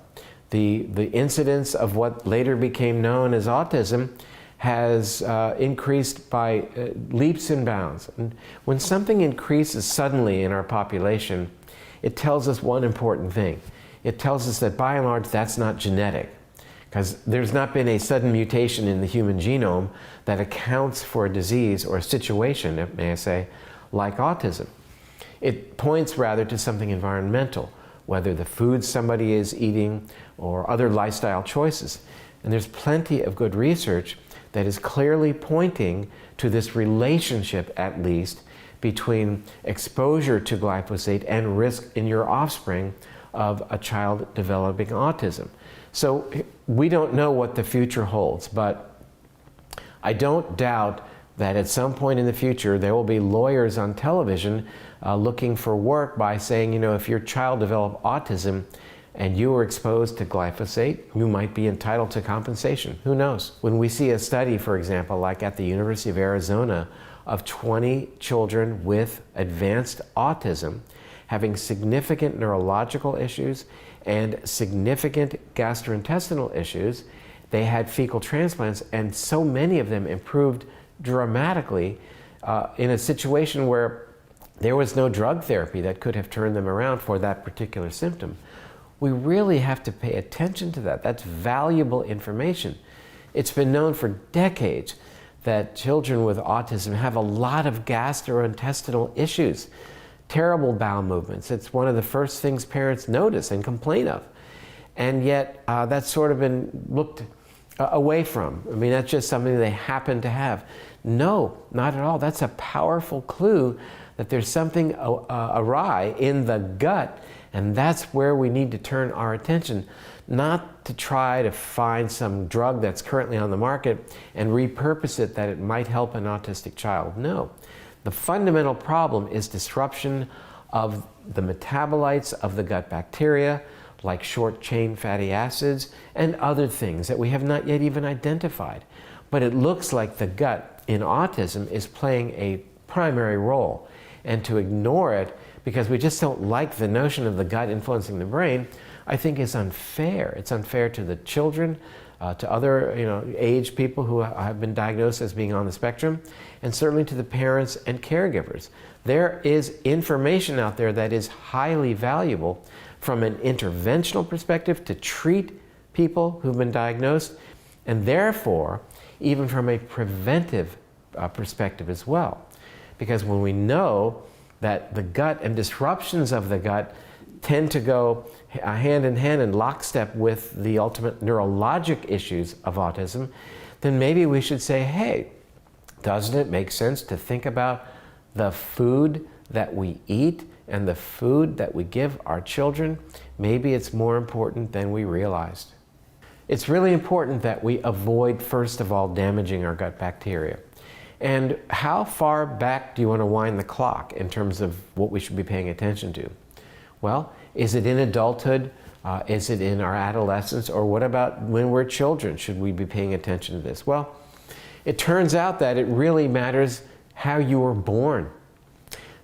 Speaker 9: The incidence of what later became known as autism has increased by leaps and bounds. And when something increases suddenly in our population, it tells us one important thing. It tells us that by and large that's not genetic. because there's not been a sudden mutation in the human genome that accounts for a disease or a situation, may I say, like autism. It points rather to something environmental, whether the food somebody is eating or other lifestyle choices. And there's plenty of good research that is clearly pointing to this relationship, at least, between exposure to glyphosate and risk in your offspring of a child developing autism. So we don't know what the future holds, but I don't doubt that at some point in the future there will be lawyers on television looking for work by saying, you know, if your child developed autism and you were exposed to glyphosate, you might be entitled to compensation. Who knows? When we see a study, for example, like at the University of Arizona, of 20 children with advanced autism having significant neurological issues and significant gastrointestinal issues, they had fecal transplants, and so many of them improved dramatically in a situation where there was no drug therapy that could have turned them around for that particular symptom. We really have to pay attention to that. That's valuable information. It's been known for decades that children with autism have a lot of gastrointestinal issues, terrible bowel movements. It's one of the first things parents notice and complain of. And yet that's sort of been looked away from. I mean, that's just something they happen to have. No, not at all. That's a powerful clue that there's something awry in the gut, and that's where we need to turn our attention, not to try to find some drug that's currently on the market and repurpose it that it might help an autistic child. No. The fundamental problem is disruption of the metabolites of the gut bacteria, like short-chain fatty acids and other things that we have not yet even identified. But it looks like the gut in autism is playing a primary role. And to ignore it because we just don't like the notion of the gut influencing the brain, I think is unfair. It's unfair to the children, to other aged people who have been diagnosed as being on the spectrum, and certainly to the parents and caregivers. There is information out there that is highly valuable from an interventional perspective to treat people who've been diagnosed, and therefore even from a preventive perspective as well. Because when we know that the gut and disruptions of the gut tend to go hand in hand in lockstep with the ultimate neurologic issues of autism, then maybe we should say, hey, doesn't it make sense to think about the food that we eat and the food that we give our children? Maybe it's more important than we realized. It's really important that we avoid, first of all, damaging our gut bacteria. And how far back do you want to wind the clock in terms of what we should be paying attention to? Well, is it in adulthood? Is it in our adolescence? Or what about when we're children? Should we be paying attention to this? Well, it turns out that it really matters how you were born.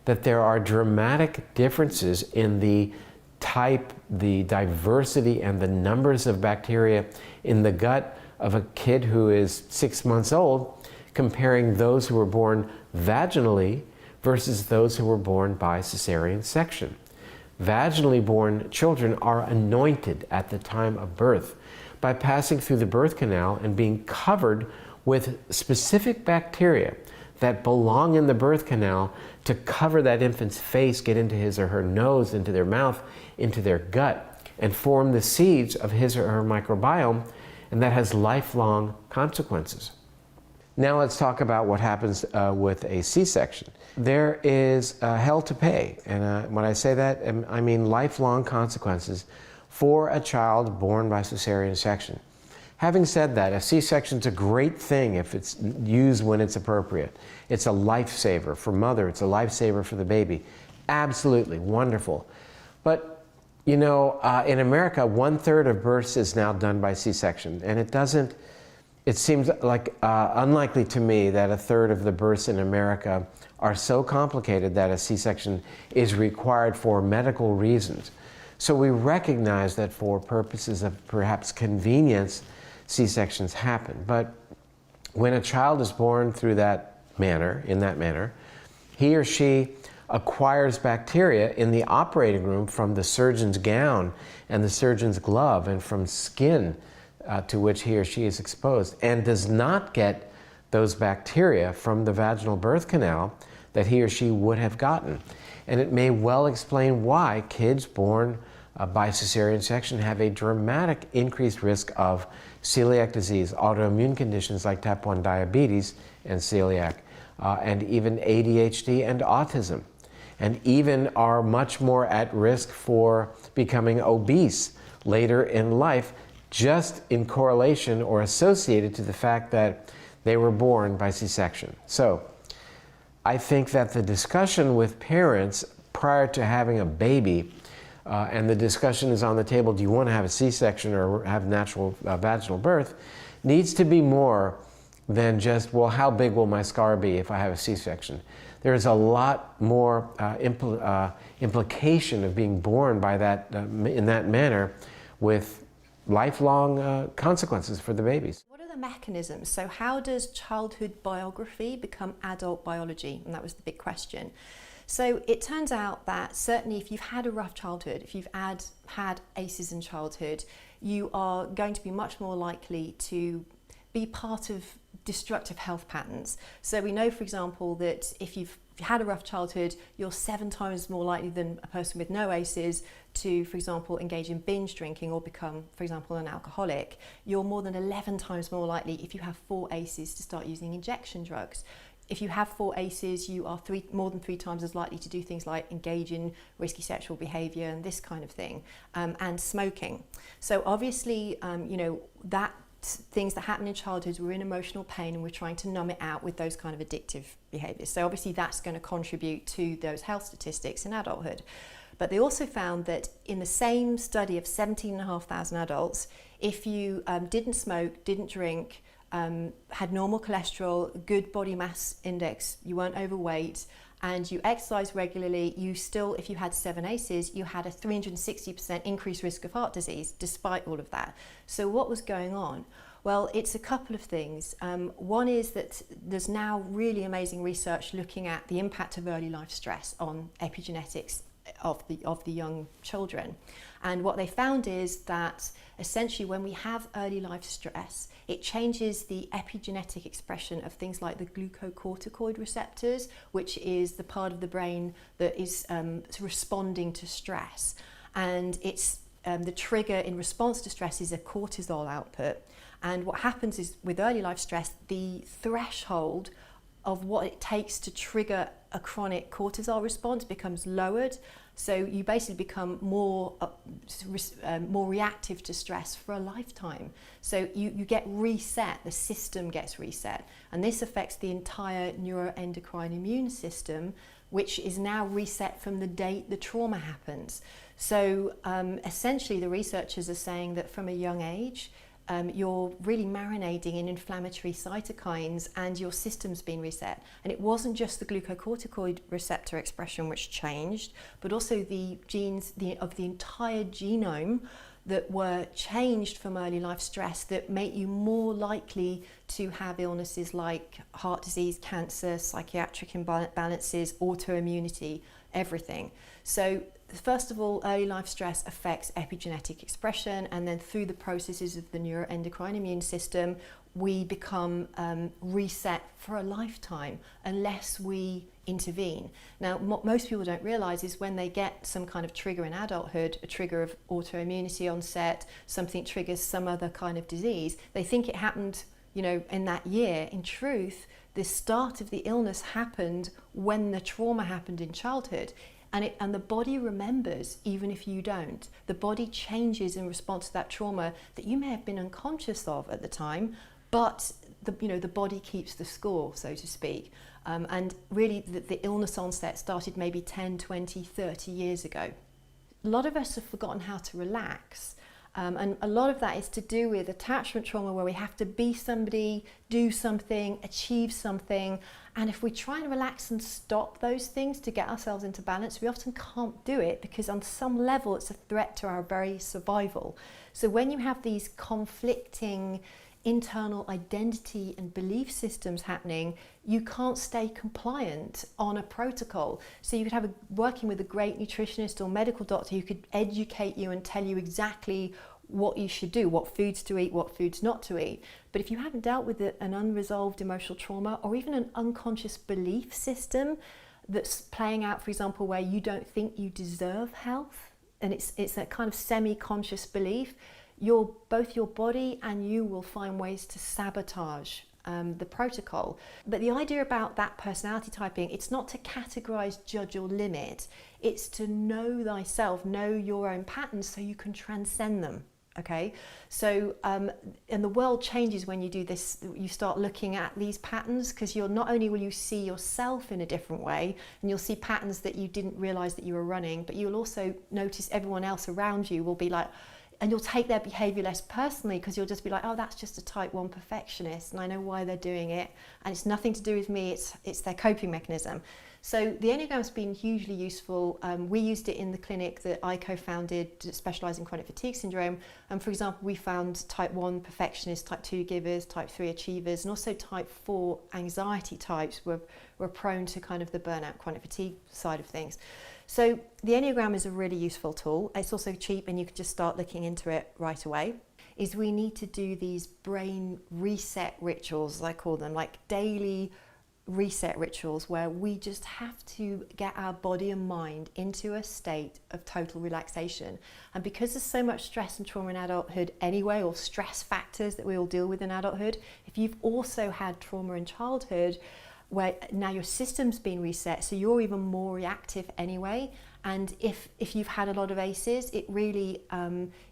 Speaker 9: That there are dramatic differences in the type, the diversity, and the numbers of bacteria in the gut of a kid who is 6 months old, comparing those who were born vaginally versus those who were born by cesarean section. Vaginally born children are anointed at the time of birth by passing through the birth canal and being covered with specific bacteria that belong in the birth canal to cover that infant's face, get into his or her nose, into their mouth, into their gut, and form the seeds of his or her microbiome, and that has lifelong consequences. Now let's talk about what happens with a C-section. There is hell to pay, and when I say that, I mean lifelong consequences for a child born by cesarean section. Having said that, a C-section is a great thing if it's used when it's appropriate. It's a lifesaver for mother, it's a lifesaver for the baby. Absolutely wonderful. But you know, in America, 1/3 of births is now done by C-section, and it seems like unlikely to me that 1/3 of the births in America are so complicated that a C-section is required for medical reasons. So we recognize that for purposes of perhaps convenience, C-sections happen. But when a child is born through that manner, in that manner, he or she acquires bacteria in the operating room from the surgeon's gown and the surgeon's glove and from skin to which he or she is exposed and does not get those bacteria from the vaginal birth canal that he or she would have gotten. And it may well explain why kids born by cesarean section have a dramatic increased risk of celiac disease, autoimmune conditions like type 1 diabetes and celiac, and even ADHD and autism, and even are much more at risk for becoming obese later in life, just in correlation or associated to the fact that they were born by C-section. So I think that the discussion with parents prior to having a baby, and the discussion is on the table, do you want to have a C-section or have natural vaginal birth, needs to be more than just, well, how big will my scar be if I have a C-section? There's a lot more implication of being born by that, in that manner, with lifelong consequences for the babies.
Speaker 10: What are the mechanisms? So how does childhood biography become adult biology? And that was the big question. So it turns out that certainly if you've had a rough childhood, if you've had ACEs in childhood, you are going to be much more likely to be part of destructive health patterns. So we know, for example, that if you've had a rough childhood, you're 7 times more likely than a person with no ACEs to, for example, engage in binge drinking or become, for example, an alcoholic. You're more than 11 times more likely if you have 4 ACEs to start using injection drugs. If you have 4 ACEs, you are more than 3 times as likely to do things like engage in risky sexual behaviour and this kind of thing, and smoking. So obviously, you know, that things that happen in childhood, we're in emotional pain and we're trying to numb it out with those kind of addictive behaviours. So obviously that's going to contribute to those health statistics in adulthood. But they also found that in the same study of 17,500 adults, if you didn't smoke, didn't drink, had normal cholesterol, good body mass index, you weren't overweight, and you exercise regularly, you still, if you had 7 ACEs, you had a 360% increased risk of heart disease despite all of that. So what was going on? Well, it's a couple of things. One is that there's now really amazing research looking at the impact of early life stress on epigenetics of the young children. And what they found is that essentially when we have early life stress, it changes the epigenetic expression of things like the glucocorticoid receptors, which is the part of the brain that is responding to stress. And it's the trigger in response to stress is a cortisol output. And what happens is with early life stress, the threshold of what it takes to trigger a chronic cortisol response becomes lowered. So you basically become more reactive to stress for a lifetime. So you get reset, the system gets reset. And this affects the entire neuroendocrine immune system, which is now reset from the date the trauma happens. So essentially the researchers are saying that from a young age, you're really marinating in inflammatory cytokines and your system's been reset. And it wasn't just the glucocorticoid receptor expression which changed, but also the genes of the entire genome that were changed from early life stress that make you more likely to have illnesses like heart disease, cancer, psychiatric imbalances, autoimmunity, everything. So first of all, early life stress affects epigenetic expression, and then through the processes of the neuroendocrine immune system, we become reset for a lifetime unless we intervene. Now, what most people don't realize is when they get some kind of trigger in adulthood, a trigger of autoimmunity onset, something triggers some other kind of disease, they think it happened, you know, in that year. In truth, the start of the illness happened when the trauma happened in childhood. And the body remembers even if you don't. The body changes in response to that trauma that you may have been unconscious of at the time, but the body keeps the score, so to speak. And really the illness onset started maybe 10, 20, 30 years ago. A lot of us have forgotten how to relax. And a lot of that is to do with attachment trauma, where we have to be somebody, do something, achieve something. And if we try and relax and stop those things to get ourselves into balance, we often can't do it because on some level it's a threat to our very survival. So when you have these conflicting internal identity and belief systems happening, you can't stay compliant on a protocol. So you could have working with a great nutritionist or medical doctor who could educate you and tell you exactly what you should do, what foods to eat, what foods not to eat. But if you haven't dealt with an unresolved emotional trauma or even an unconscious belief system that's playing out, for example, where you don't think you deserve health, and it's a kind of semi-conscious belief, both your body and you will find ways to sabotage the protocol. But the idea about that personality typing, it's not to categorize, judge, or limit. It's to know thyself, know your own patterns so you can transcend them. Okay, so and the world changes when you do this. You start looking at these patterns, because you're not only will you see yourself in a different way, and you'll see patterns that you didn't realize that you were running, but you'll also notice everyone else around you will be like, and you'll take their behavior less personally, because you'll just be like, oh, that's just a type 1 perfectionist and I know why they're doing it and it's nothing to do with me, it's their coping mechanism. So the Enneagram's been hugely useful. We used it in the clinic that I co-founded to specialise in chronic fatigue syndrome. And for example, we found type 1 perfectionists, type 2 givers, type 3 achievers, and also type 4 anxiety types were prone to kind of the burnout, chronic fatigue side of things. So the Enneagram is a really useful tool. It's also cheap and you can just start looking into it right away. Is we need to do these brain reset rituals, as I call them, like daily reset rituals, where we just have to get our body and mind into a state of total relaxation. And because there's so much stress and trauma in adulthood anyway, or stress factors that we all deal with in adulthood, if you've also had trauma in childhood, where now your system's been reset, so you're even more reactive anyway. And if you've had a lot of ACEs, it really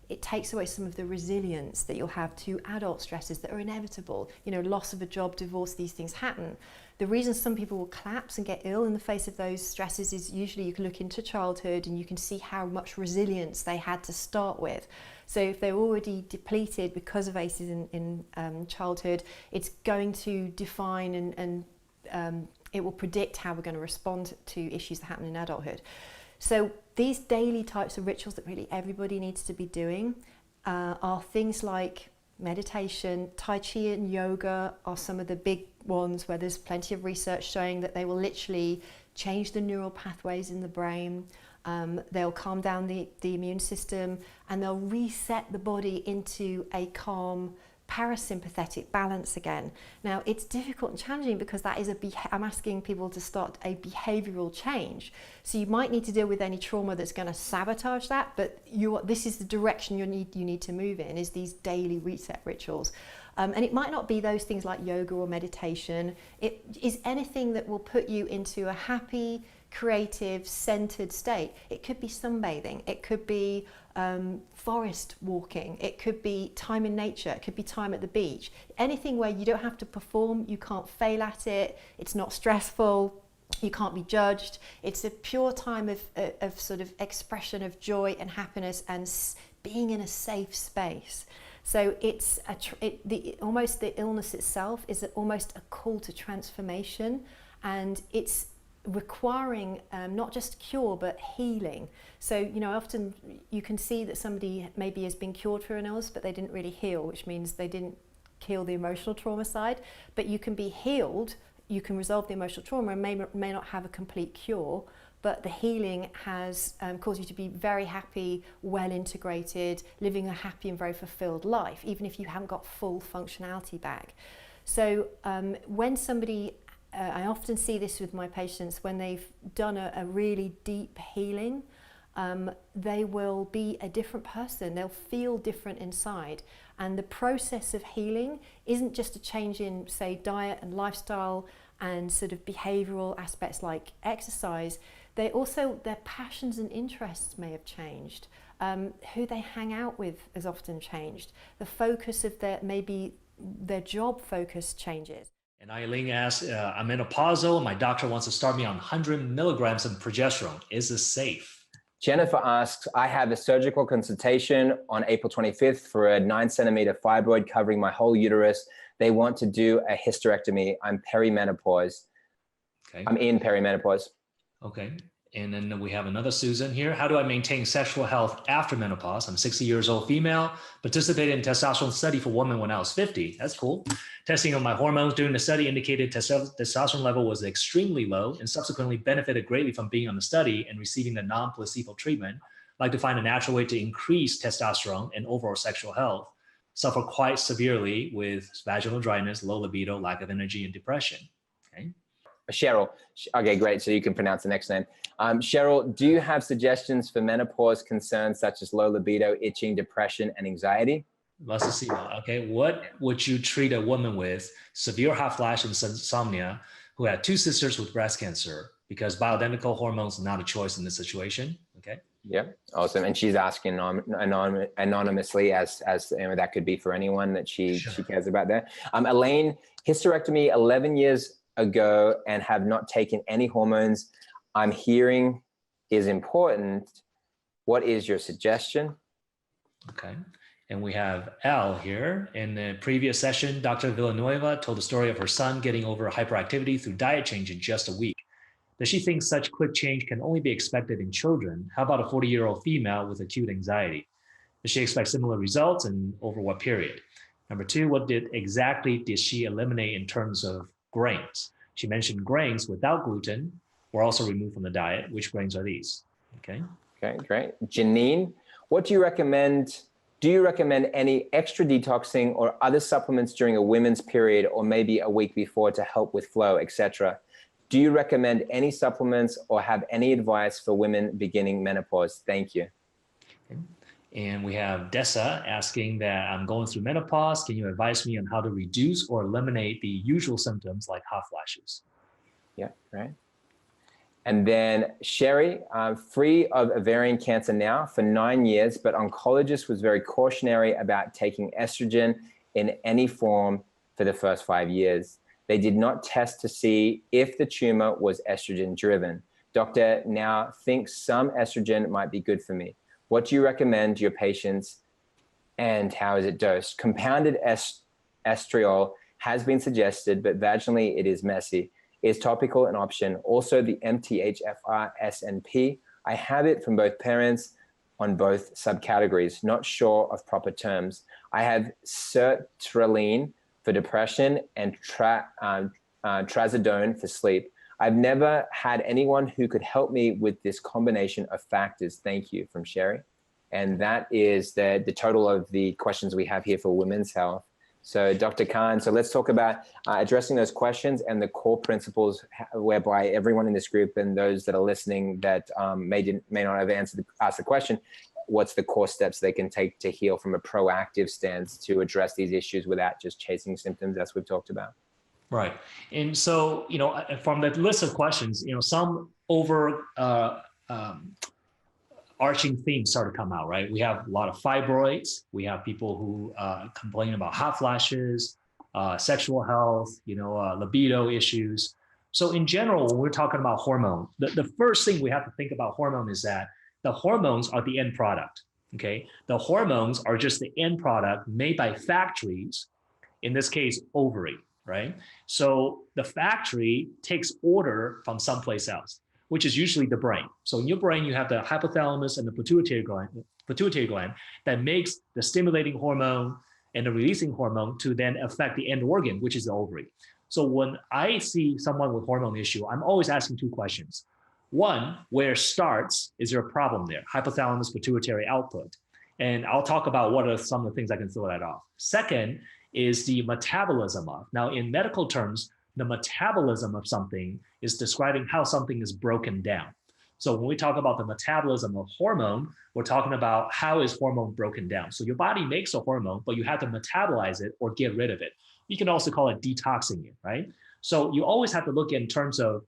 Speaker 10: it takes away some of the resilience that you'll have to adult stresses that are inevitable. You know, loss of a job, divorce, these things happen. The reason some people will collapse and get ill in the face of those stresses is usually you can look into childhood and you can see how much resilience they had to start with. So if they're already depleted because of ACEs in childhood, it's going to define and it will predict how we're going to respond to issues that happen in adulthood. So these daily types of rituals that really everybody needs to be doing are things like meditation. Tai Chi and yoga are some of the big ones where there's plenty of research showing that they will literally change the neural pathways in the brain. They'll calm down the immune system, and they'll reset the body into a calm parasympathetic balance again. Now it's difficult and challenging because that is I'm asking people to start a behavioral change. So you might need to deal with any trauma that's going to sabotage that, but this is the direction you need to move in, is these daily reset rituals. And it might not be those things like yoga or meditation. It is anything that will put you into a happy, creative, centered state. It could be sunbathing, it could be forest walking, it could be time in nature, it could be time at the beach. Anything where you don't have to perform, you can't fail at it, it's not stressful, you can't be judged. It's a pure time of sort of expression of joy and happiness and being in a safe space. So it's almost the illness itself is almost a call to transformation, and it's requiring not just cure but healing. So often you can see that somebody maybe has been cured for an illness but they didn't really heal, which means they didn't heal the emotional trauma side. But you can be healed, you can resolve the emotional trauma and may not have a complete cure, but the healing has caused you to be very happy, well integrated, living a happy and very fulfilled life, even if you haven't got full functionality back. So when somebody I often see this with my patients, when they've done a really deep healing, they will be a different person. They'll feel different inside. And the process of healing isn't just a change in, say, diet and lifestyle and sort of behavioral aspects like exercise. Their passions and interests may have changed. Who they hang out with has often changed. The focus of maybe their job focus changes.
Speaker 11: And Eileen asks, I'm menopausal and my doctor wants to start me on 100 milligrams of progesterone. Is this safe?
Speaker 1: Jennifer asks, I have a surgical consultation on April 25th for a 9-centimeter fibroid covering my whole uterus. They want to do a hysterectomy. I'm perimenopause.
Speaker 11: Okay.
Speaker 1: I'm in perimenopause.
Speaker 11: Okay. And then we have another Susan here. How do I maintain sexual health after menopause? I'm 60 years old female, participated in testosterone study for women when I was 50. That's cool. Testing of my hormones during the study indicated testosterone level was extremely low and subsequently benefited greatly from being on the study and receiving the non-placebo treatment. like to find a natural way to increase testosterone and overall sexual health, suffer quite severely with vaginal dryness, low libido, lack of energy, and depression. Okay.
Speaker 1: Cheryl. Okay, great. So you can pronounce the next name. Cheryl, do you have suggestions for menopause concerns such as low libido, itching, depression, and anxiety?
Speaker 11: Let's see. Okay, what would you treat a woman with severe hot flash and insomnia who had two sisters with breast cancer because bioidentical hormones are not a choice in this situation? Okay.
Speaker 1: Yeah, awesome. And she's asking anonymously, as you know, that could be for anyone that she cares about there. Elaine, hysterectomy 11 years ago and have not taken any hormones. I'm hearing is important. What is your suggestion?
Speaker 11: Okay. And we have Al here. In the previous session, Dr. Villanueva told the story of her son getting over hyperactivity through diet change in just a week. Does she think such quick change can only be expected in children? How about a 40-year-old female with acute anxiety? Does she expect similar results and over what period? Number two, what exactly did she eliminate in terms of grains? She mentioned grains without gluten were also removed from the diet. Which grains are these? Okay.
Speaker 1: Okay, great. Janine, what do you recommend? Do you recommend any extra detoxing or other supplements during a women's period or maybe a week before to help with flow, etc.? Do you recommend any supplements or have any advice for women beginning menopause? Thank you.
Speaker 11: Okay. And we have Dessa asking that I'm going through menopause. Can you advise me on how to reduce or eliminate the usual symptoms like hot flashes?
Speaker 1: Yeah, right. And then Sherry, free of ovarian cancer now for 9 years, but oncologist was very cautionary about taking estrogen in any form for the first 5 years. They did not test to see if the tumor was estrogen driven. Doctor now thinks some estrogen might be good for me. What do you recommend to your patients and how is it dosed? Compounded estriol has been suggested, but vaginally it is messy. Is topical an option? Also the MTHFR SNP. I have it from both parents on both subcategories, not sure of proper terms. I have sertraline for depression and trazodone for sleep. I've never had anyone who could help me with this combination of factors. Thank you, from Sherry. And that is the total of the questions we have here for women's health. So Dr. Khan, so let's talk about addressing those questions and the core principles whereby everyone in this group and those that are listening that may not have asked the question, what's the core steps they can take to heal from a proactive stance to address these issues without just chasing symptoms, as we've talked about?
Speaker 11: Right. And so, from the list of questions, some arching themes start to come out, right? We have a lot of fibroids. We have people who complain about hot flashes, sexual health, libido issues. So in general, when we're talking about hormone, the first thing we have to think about hormone is that the hormones are the end product, okay? The hormones are just the end product made by factories, in this case, ovary, right? So the factory takes order from someplace else, which is usually the brain. So in your brain, you have the hypothalamus and the pituitary gland that makes the stimulating hormone and the releasing hormone to then affect the end organ, which is the ovary. So when I see someone with hormone issue, I'm always asking two questions. One, where starts, is there a problem there? Hypothalamus, pituitary output. And I'll talk about what are some of the things I can throw that off. Second is the metabolism of. Now in medical terms, the metabolism of something is describing how something is broken down. So when we talk about the metabolism of hormone, we're talking about how is hormone broken down. So your body makes a hormone, but you have to metabolize it or get rid of it. You can also call it detoxing it, right? So you always have to look in terms of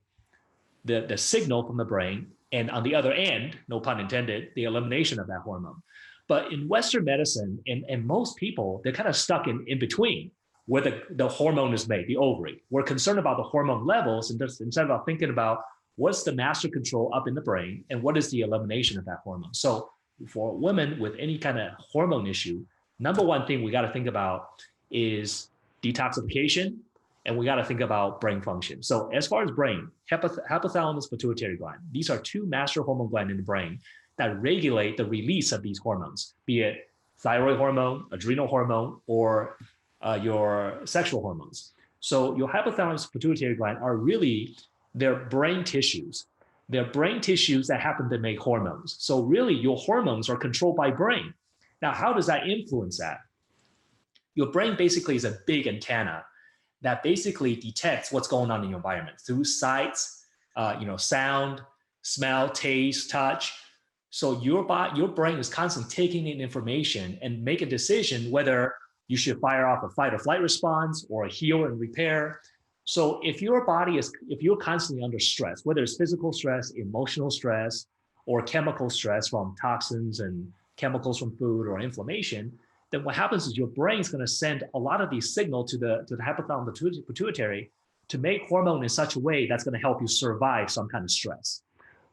Speaker 11: the signal from the brain, and on the other end, no pun intended, the elimination of that hormone. But in Western medicine, and most people, they're kind of stuck in between where the hormone is made, the ovary. We're concerned about the hormone levels and just instead of thinking about what's the master control up in the brain and what is the elimination of that hormone. So for women with any kind of hormone issue, number one thing we got to think about is detoxification, and we got to think about brain function. So as far as brain, hypothalamus, pituitary gland, these are two master hormone glands in the brain that regulate the release of these hormones, be it thyroid hormone, adrenal hormone, or your sexual hormones. So your hypothalamus, pituitary gland are really their brain tissues. They're brain tissues that happen to make hormones. So really, your hormones are controlled by brain. Now, how does that influence that? Your brain basically is a big antenna that basically detects what's going on in your environment through sights, sound, smell, taste, touch. So your brain is constantly taking in information and make a decision whether you should fire off a fight or flight response or a heal and repair. So if you're constantly under stress, whether it's physical stress, emotional stress, or chemical stress from toxins and chemicals from food or inflammation, then what happens is your brain's going to send a lot of these signals to the hypothalamus pituitary to make hormone in such a way that's going to help you survive some kind of stress.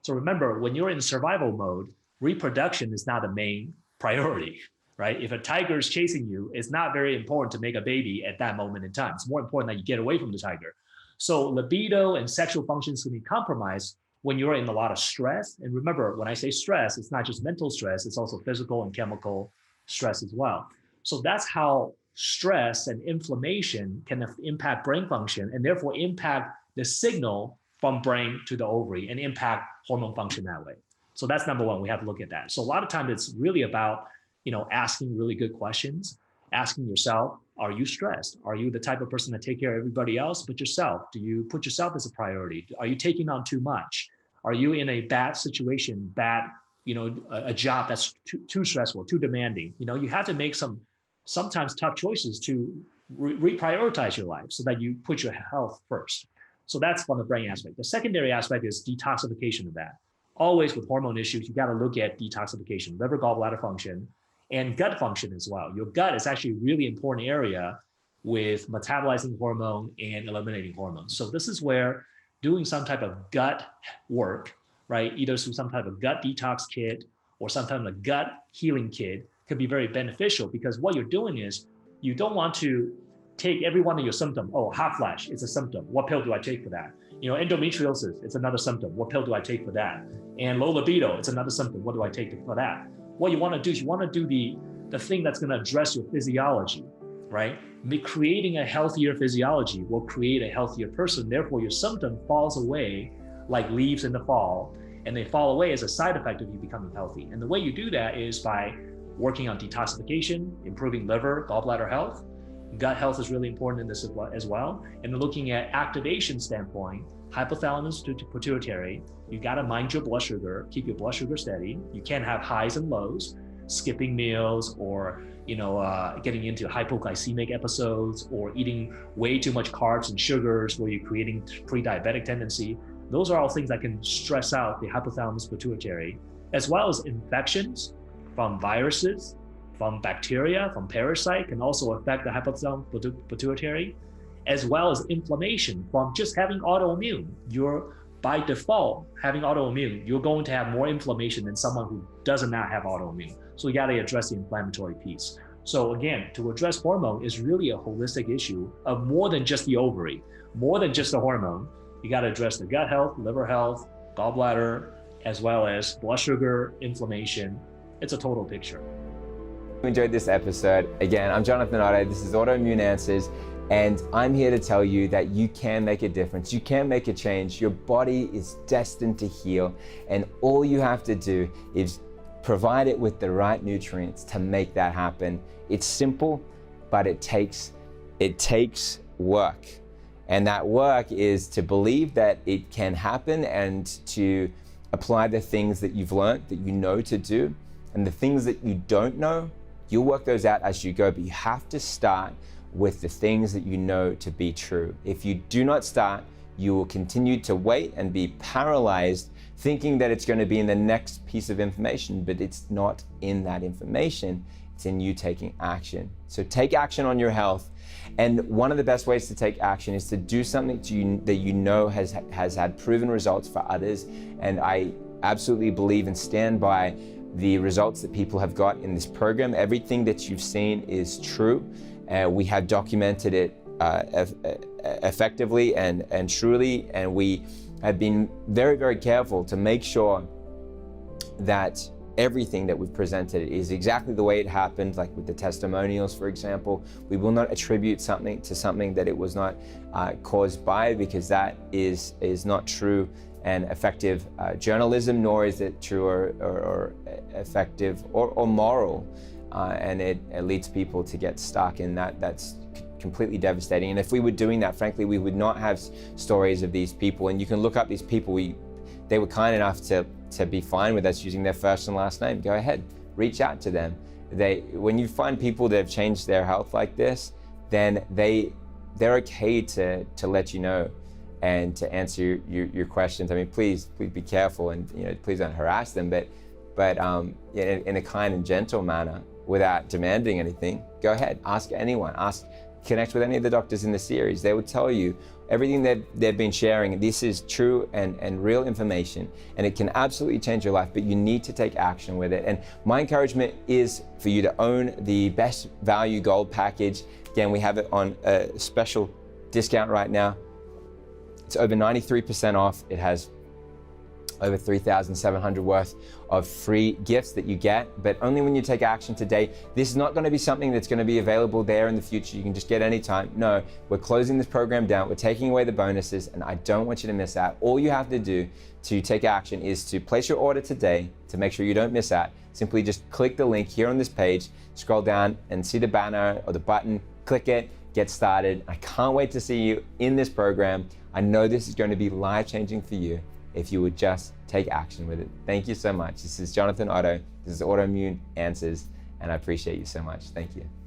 Speaker 11: So remember, when you're in survival mode, reproduction is not the main priority, right? If a tiger is chasing you, it's not very important to make a baby at that moment in time. It's more important that you get away from the tiger. So libido and sexual functions can be compromised when you're in a lot of stress. And remember, when I say stress, it's not just mental stress, it's also physical and chemical stress as well. So that's how stress and inflammation can impact brain function and therefore impact the signal from brain to the ovary and impact hormone function that way. So that's number one, we have to look at that. So a lot of times it's really about, asking really good questions, asking yourself, are you stressed? Are you the type of person that take care of everybody else but yourself? Do you put yourself as a priority? Are you taking on too much? Are you in a bad situation, a job that's too stressful, too demanding? You have to make sometimes tough choices to reprioritize your life so that you put your health first. So that's from the brain aspect. The secondary aspect is detoxification of that. Always with hormone issues, you got to look at detoxification, liver, gallbladder function, and gut function as well. Your gut is actually a really important area with metabolizing hormone and eliminating hormones. So this is where doing some type of gut work, right, either through some type of gut detox kit or some type of gut healing kit could be very beneficial, because what you're doing is you don't want to take every one of your symptoms. Oh, hot flash, it's a symptom. What pill do I take for that? Endometriosis, it's another symptom. What pill do I take for that? And low libido, it's another symptom. What do I take for that? What you want to do is you want to do the thing that's going to address your physiology, right? Creating a healthier physiology will create a healthier person. Therefore, your symptom falls away like leaves in the fall, and they fall away as a side effect of you becoming healthy. And the way you do that is by working on detoxification, improving liver, gallbladder health. Gut health is really important in this as well. And looking at activation standpoint, hypothalamus to pituitary, you got to mind your blood sugar, keep your blood sugar steady. You can't have highs and lows, skipping meals, or getting into hypoglycemic episodes, or eating way too much carbs and sugars where you're creating pre-diabetic tendency. Those are all things that can stress out the hypothalamus pituitary, as well as infections from viruses, from bacteria, from parasite, can also affect the hypothalamus pituitary, as well as inflammation from just having autoimmune. You're by default having autoimmune, you're going to have more inflammation than someone who does not have autoimmune. So you got to address the inflammatory piece. So again, to address hormone is really a holistic issue of more than just the ovary, more than just the hormone. You got to address the gut health, liver health, gallbladder, as well as blood sugar, inflammation. It's a total picture.
Speaker 1: If you enjoyed this episode, again, I'm Jonathan Otto. This is Autoimmune Answers. And I'm here to tell you that you can make a difference. You can make a change. Your body is destined to heal. And all you have to do is provide it with the right nutrients to make that happen. It's simple, but it takes work. And that work is to believe that it can happen and to apply the things that you've learned, that you know to do. And the things that you don't know, you'll work those out as you go, but you have to start with the things that you know to be true. If you do not start, you will continue to wait and be paralyzed, thinking that it's going to be in the next piece of information, but it's not in that information. It's in you taking action. So take action on your health. And one of the best ways to take action is to do something that you know has had proven results for others. And I absolutely believe and stand by the results that people have got in this program. Everything that you've seen is true. We have documented it effectively and truly, and we have been very, very careful to make sure that everything that we've presented is exactly the way it happened, like with the testimonials, for example. We will not attribute something to something that it was not caused by, because that is not true and effective journalism, nor is it true or effective or moral. And it leads people to get stuck in that. That's completely devastating. And if we were doing that, frankly, we would not have stories of these people. And you can look up these people. They were kind enough to be fine with us using their first and last name. Go ahead, reach out to them. When you find people that have changed their health like this, then they're okay to let you know and to answer your questions. I mean, please be careful, and please don't harass them, but in a kind and gentle manner, without demanding anything. Go ahead, ask anyone. Connect with any of the doctors in the series. They will tell you everything that they've been sharing. This is true and real information, and it can absolutely change your life, but you need to take action with it. And my encouragement is for you to own the best value gold package. Again, we have it on a special discount right now. It's over 93% off. It has over 3,700 worth of free gifts that you get, but only when you take action today. This is not going to be something that's going to be available there in the future. You can just get anytime. No, we're closing this program down. We're taking away the bonuses, and I don't want you to miss out. All you have to do to take action is to place your order today to make sure you don't miss out. Simply just click the link here on this page, scroll down and see the banner or the button, click it, get started. I can't wait to see you in this program. I know this is going to be life-changing for you if you would just take action with it. Thank you so much. This is Jonathan Otto. This is Autoimmune Answers, and I appreciate you so much. Thank you.